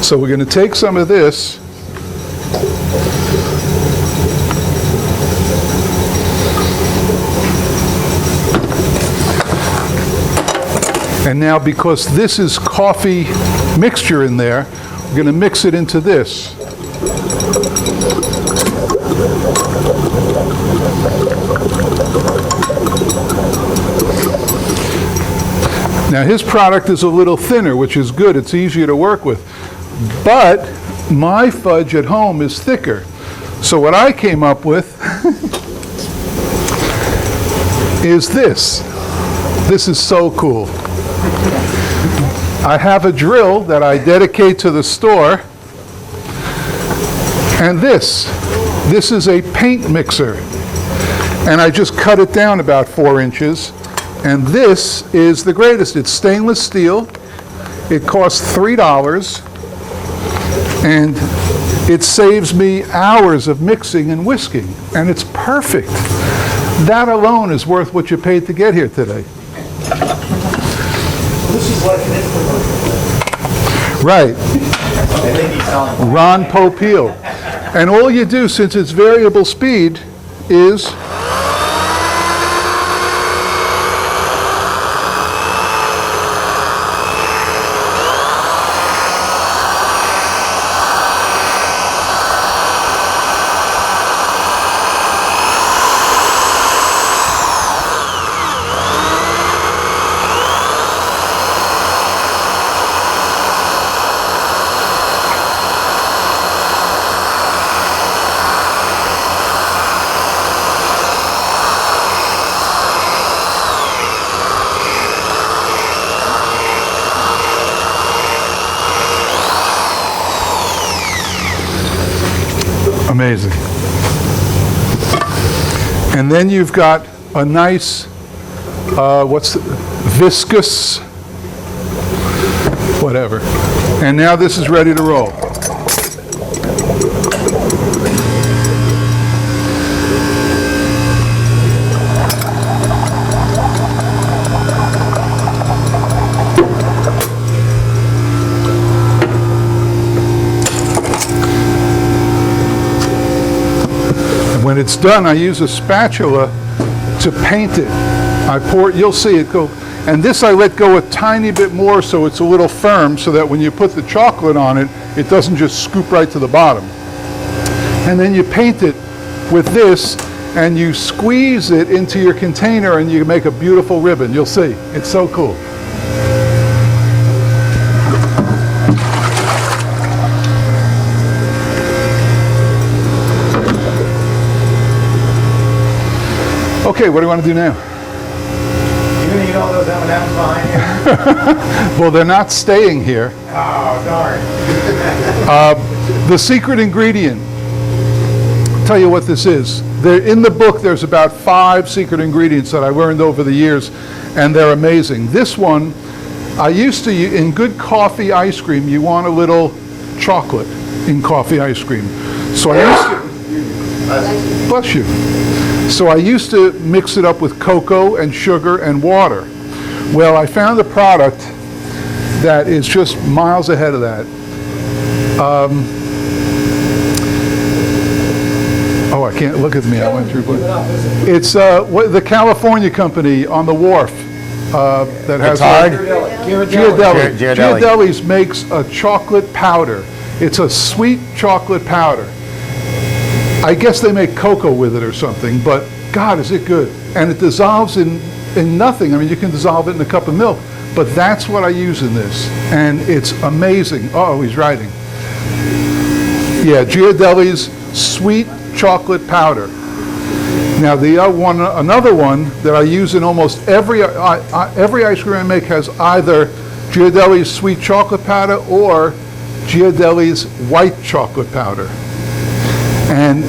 So we're going to take some of this, and now because this is coffee mixture in there, we're going to mix it into this. Now his product is a little thinner, which is good. It's easier to work with. But my fudge at home is thicker. So what I came up with is this. This is so cool. I have a drill that I dedicate to the store. And this is a paint mixer. And I just cut it down about 4 inches. And this is the greatest. It's stainless steel. It costs $3. And it saves me hours of mixing and whisking. And it's perfect. That alone is worth what you paid to get here today. This is like an infomercial. Right. I think he's selling. Ron Popeil. And all you do, since it's variable speed, is amazing. And then you've got a nice, viscous, whatever. And now this is ready to roll. When it's done, I use a spatula to paint it. I pour it, you'll see it go, and this I let go a tiny bit more so it's a little firm so that when you put the chocolate on it, it doesn't just scoop right to the bottom. And then you paint it with this and you squeeze it into your container and you make a beautiful ribbon. You'll see, it's so cool. Okay, what do you want to do now? You gonna eat all those M&Ms behind you? Well, they're not staying here. Oh, darn. The secret ingredient, I'll tell you what this is. In the book, there's about 5 secret ingredients that I learned over the years, and they're amazing. This one, I used to, in good coffee ice cream, you want a little chocolate in coffee ice cream. So I used to, bless you. So I used to mix it up with cocoa and sugar and water. Well, I found a product that is just miles ahead of that. Oh, I can't look at me. I went through. It's the California company on the wharf that has. Ghirardelli's makes a chocolate powder. It's a sweet chocolate powder. I guess they make cocoa with it or something, but God, is it good. And it dissolves in nothing. I mean, you can dissolve it in a cup of milk, but that's what I use in this. And it's amazing. Oh, he's writing. Yeah, Ghirardelli's sweet chocolate powder. Now, another one that I use in almost every ice cream I make has either Ghirardelli's sweet chocolate powder or Ghirardelli's white chocolate powder. And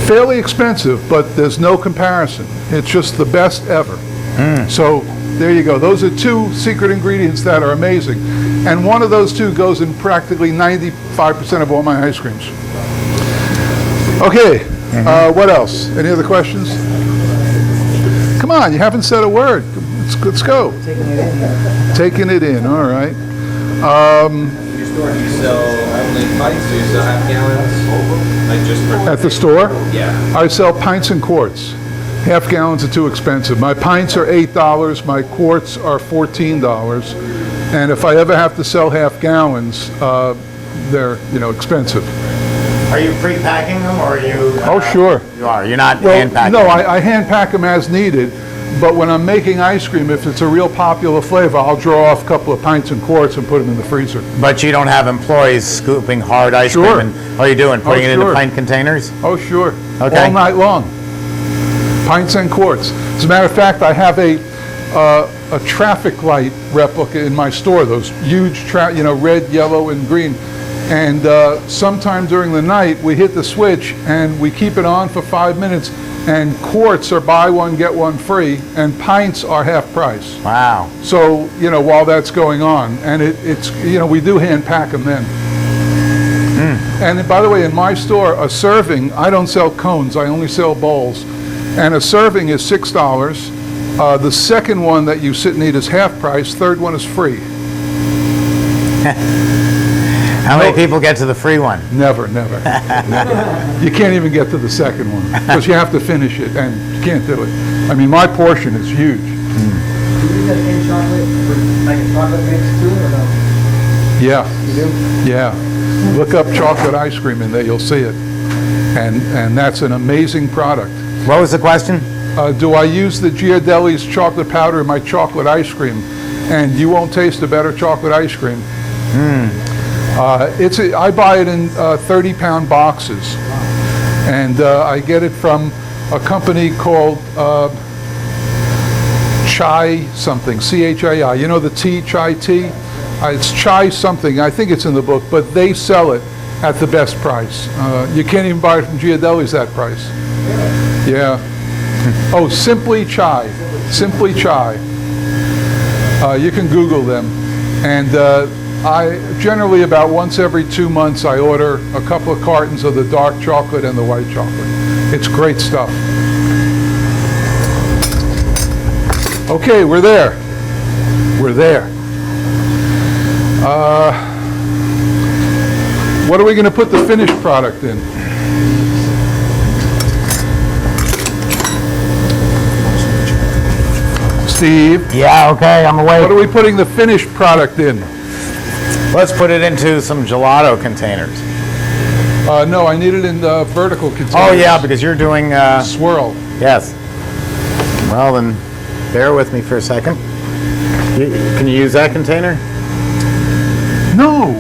fairly expensive, but there's no comparison. It's just the best ever. So there you go. Those are 2 secret ingredients that are amazing. And one of those 2 goes in practically 95% of all my ice creams. Okay, what else? Any other questions? Come on, you haven't said a word. Let's go. Taking it in, all right. Your store, do you sell only pints, or you sell half gallons? Like just for At the store? Yeah. I sell pints and quarts. Half gallons are too expensive. My pints are $8, my quarts are $14. And if I ever have to sell half gallons, they're, expensive. Are you pre-packing them, or are you? Oh, sure. You are. You're not Well, hand-packing no, them? I hand pack them as needed, but when I'm making ice cream, if it's a real popular flavor, I'll draw off a couple of pints and quarts and put them in the freezer. But you don't have employees scooping hard ice Sure. cream? And what are you doing, putting it into sure. pint containers? Oh, sure. Okay. All night long. Pints and quarts. As a matter of fact, I have a traffic light replica in my store, those huge, red, yellow, and green. And sometime during the night, we hit the switch and we keep it on for 5 minutes, and quarts are buy one, get one free, and pints are half price. Wow. So, while that's going on, and it's we do hand pack them then. And by the way, in my store, a serving, I don't sell cones, I only sell bowls. And a serving is $6. The second one that you sit and eat is half price, third one is free. How many people get to the free one? Never, never, never. You can't even get to the second one, because you have to finish it, and you can't do it. I mean, my portion is huge. Do you use that in chocolate, like a chocolate mix too, or no? Yeah. You do? Yeah. Look up chocolate ice cream in there, you'll see it. And that's an amazing product. What was the question? Do I use the Ghirardelli's chocolate powder in my chocolate ice cream? And you won't taste a better chocolate ice cream. I buy it in 30-pound boxes. And I get it from a company called Chai something, C-H-A-I. You know the tea, Chai tea? It's Chai something. I think it's in the book, but they sell it at the best price. You can't even buy it from Ghirardelli's that price. Yeah. Oh, Simply Chai. Simply Chai. You can Google them. And I generally, about once every 2 months, I order a couple of cartons of the dark chocolate and the white chocolate. It's great stuff. Okay, we're there. We're there. What are we going to put the finished product in? Steve? Yeah, okay, I'm awake. What are we putting the finished product in? Let's put it into some gelato containers. No, I need it in the vertical containers. Oh, yeah, because you're doing... Swirl. Yes. Well, then, bear with me for a second. Can you use that container? No.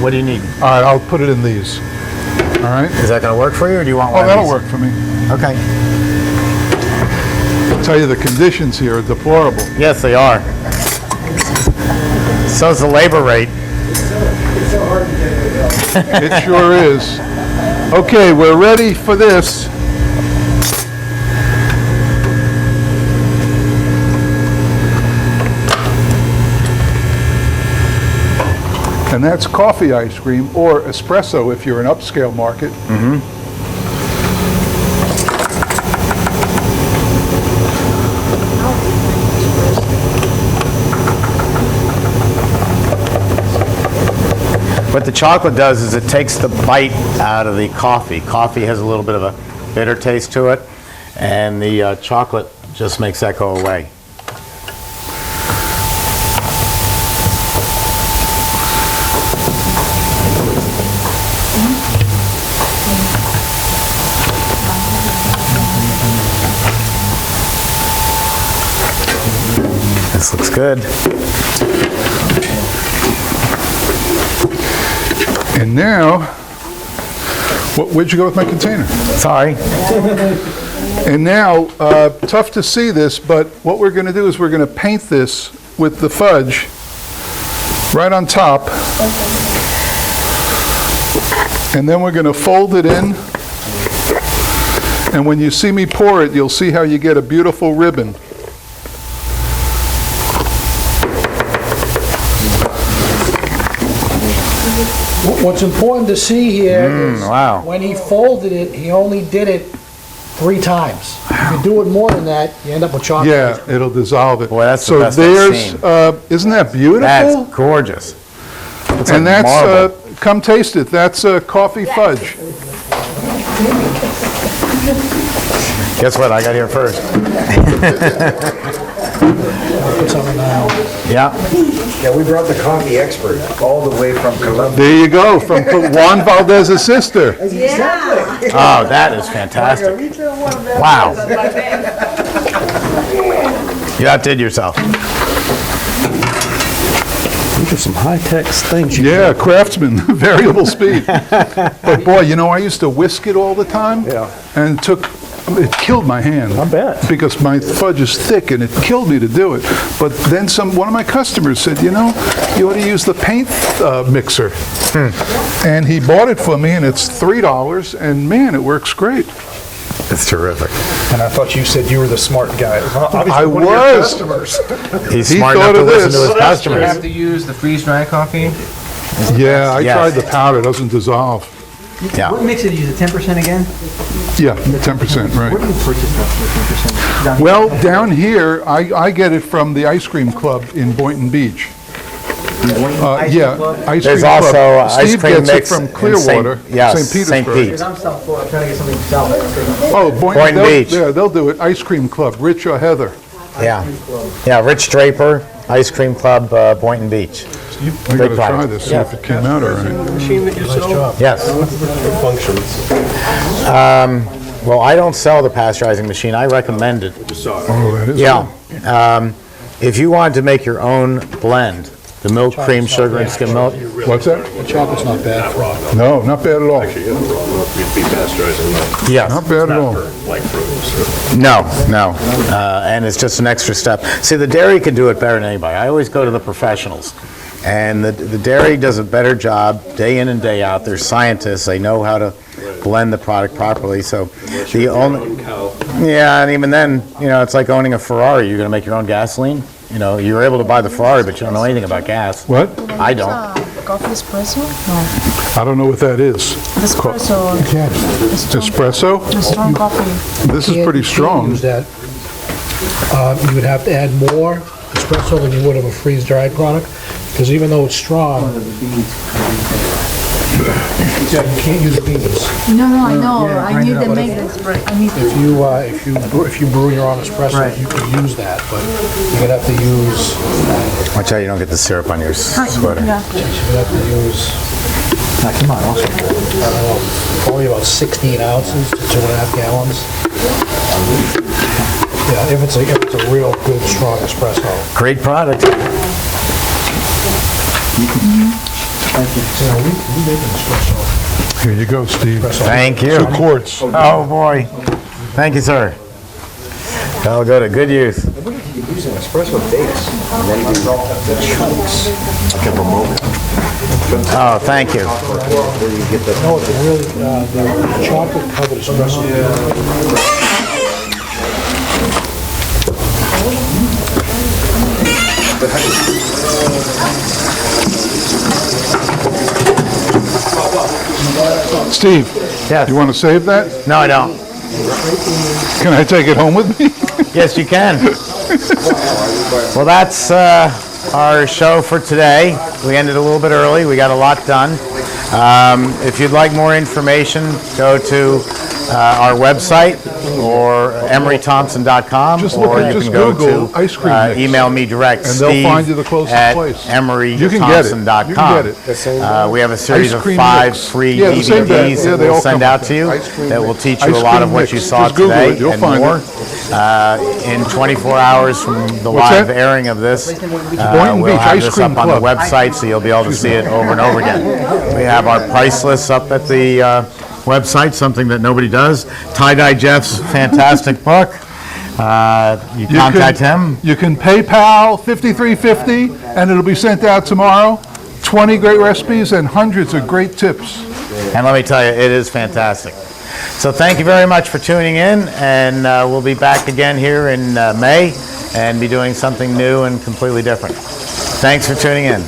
What do you need? All right, I'll put it in these. All right? Is that going to work for you, or do you want one Oh, of that'll these? work for me. Okay. I'll tell you, the conditions here are deplorable. Yes, they are. So's the labor rate. It sure is. Okay, we're ready for this. And that's coffee ice cream, or espresso if you're an upscale market. What the chocolate does is it takes the bite out of the coffee. Coffee has a little bit of a bitter taste to it, and the chocolate just makes that go away. This looks good. And now, where'd you go with my container? Sorry. And now, tough to see this, but what we're going to do is we're going to paint this with the fudge right on top. And then we're going to fold it in. And when you see me pour it, you'll see how you get a beautiful ribbon. What's important to see here is wow. when he folded it, he only did it 3 times. If you do it more than that, you end up with chocolate. Yeah, it'll dissolve it. Boy, that's the so best I've there's, seen. isn't that beautiful? That's gorgeous. It's And like marble. that's, come taste it, that's coffee fudge. Guess what? I got here first. Yeah. Yeah, we brought the coffee expert all the way from Colombia. There you go, from Juan Valdez's sister. Oh, that is fantastic. Wow. You outdid yourself. These are some high-tech things. Yeah, craftsman, variable speed. But boy, you know, I used to whisk it all the time. Yeah. And it killed my hand. I bet. Because my fudge is thick and it killed me to do it. But then one of my customers said, you know, you ought to use the paint mixer. And he bought it for me and it's $3 and man, it works great. It's terrific. And I thought you said you were the smart guy. Obviously, I one of your was. customers. He's He smart thought enough to of listen this. to his You customers. have to use the freeze-dry coffee? Yeah, I Yes. tried the powder, it doesn't dissolve. Yeah. What mix did you use, the 10% again? Yeah, 10%, Where right. do you purchase that for 10%? Well, down here, I get it from the ice cream club in Boynton Beach. Yeah, ice cream There's also club. ice Steve cream gets it mix from in Clearwater, yes, St. St. Petersburg. Pete. I'm South Florida, I'm trying to get something south. Oh, Boynton they'll- Beach. Yeah, they'll do it. Ice cream club, Rich or Heather. Yeah. Yeah, Rich Draper, Ice Cream Club, Boynton Beach. We Great gotta try product. this, see if it came out all right. Machine that you sell? Yes. Functions. Well, I don't sell the pasteurizing machine. I recommend it. Oh, that is Yeah. If you wanted to make your own blend, the milk, cream, sugar, and skim milk, good. What's that? The chocolate's not bad. No, not bad at all. yes. Not bad at all. No, no. And it's just an extra step. See, the dairy can do it better than anybody. I always go to the professionals. And the dairy does a better job day in and day out. They're scientists. They know how to blend the product properly. So the only, yeah, and even then, you know, it's like owning a Ferrari. You're going to make your own gasoline. You know, you're able to buy the Ferrari, but you don't know anything about gas. What? I don't. Coffee espresso? No. I don't know what that is. Espresso. Espresso? A strong coffee. This is You pretty can't strong. use that. You would have to add more espresso than you would of a freeze-dried product, because even though it's strong, yeah, you can't use beans. No, I know. Yeah, I need know, to but make this break. I need to. If you brew your own espresso, you can use that, but you're gonna have to use, Watch out you don't get the syrup on your sweater. Yeah. you're gonna have to use, I don't know, probably about 16 ounces to 2.5 gallons. Yeah, if it's a real good, strong espresso. Great product. Yeah, we make an espresso. Here you go, Steve. Thank you. 2 quarts. Oh, boy. Thank you, sir. That'll go to good use. You could use an espresso base, and then do the chunks, like a remote. Oh, thank you. Where you get the No, it's a really, the chocolate covered espresso. Steve, Yes. you want to save that? No, I don't. Can I take it home with me? Yes, you can. Well, that's our show for today. We ended a little bit early. We got a lot done. If you'd like more information, go to our website or emerythompson.com, Just look or at- you just can go Google to ice cream mix. email me direct, And they'll find you the closest place. You can get it. emerythompson.com. You can get it. We have a series Ice of cream 5 mix. free Yeah, the same bag. DVDs Yeah, that they we'll all send come out with to it. you Ice cream that will mix. teach you a Ice lot cream of what mix. you saw Just Google today it. You'll and find more. it. In 24 hours from the What's live that? airing of this, Boynton we'll Beach have Ice this Cream up on the Club. website, so you'll be able to see it over and over again. We have our price lists up at the website, something that nobody does. Tie-Dye Jeff's fantastic book. You contact him. You can PayPal $53.50, and it'll be sent out tomorrow. 20 great recipes and hundreds of great tips. And let me tell you, it is fantastic. So thank you very much for tuning in, and we'll be back again here in May and be doing something new and completely different. Thanks for tuning in.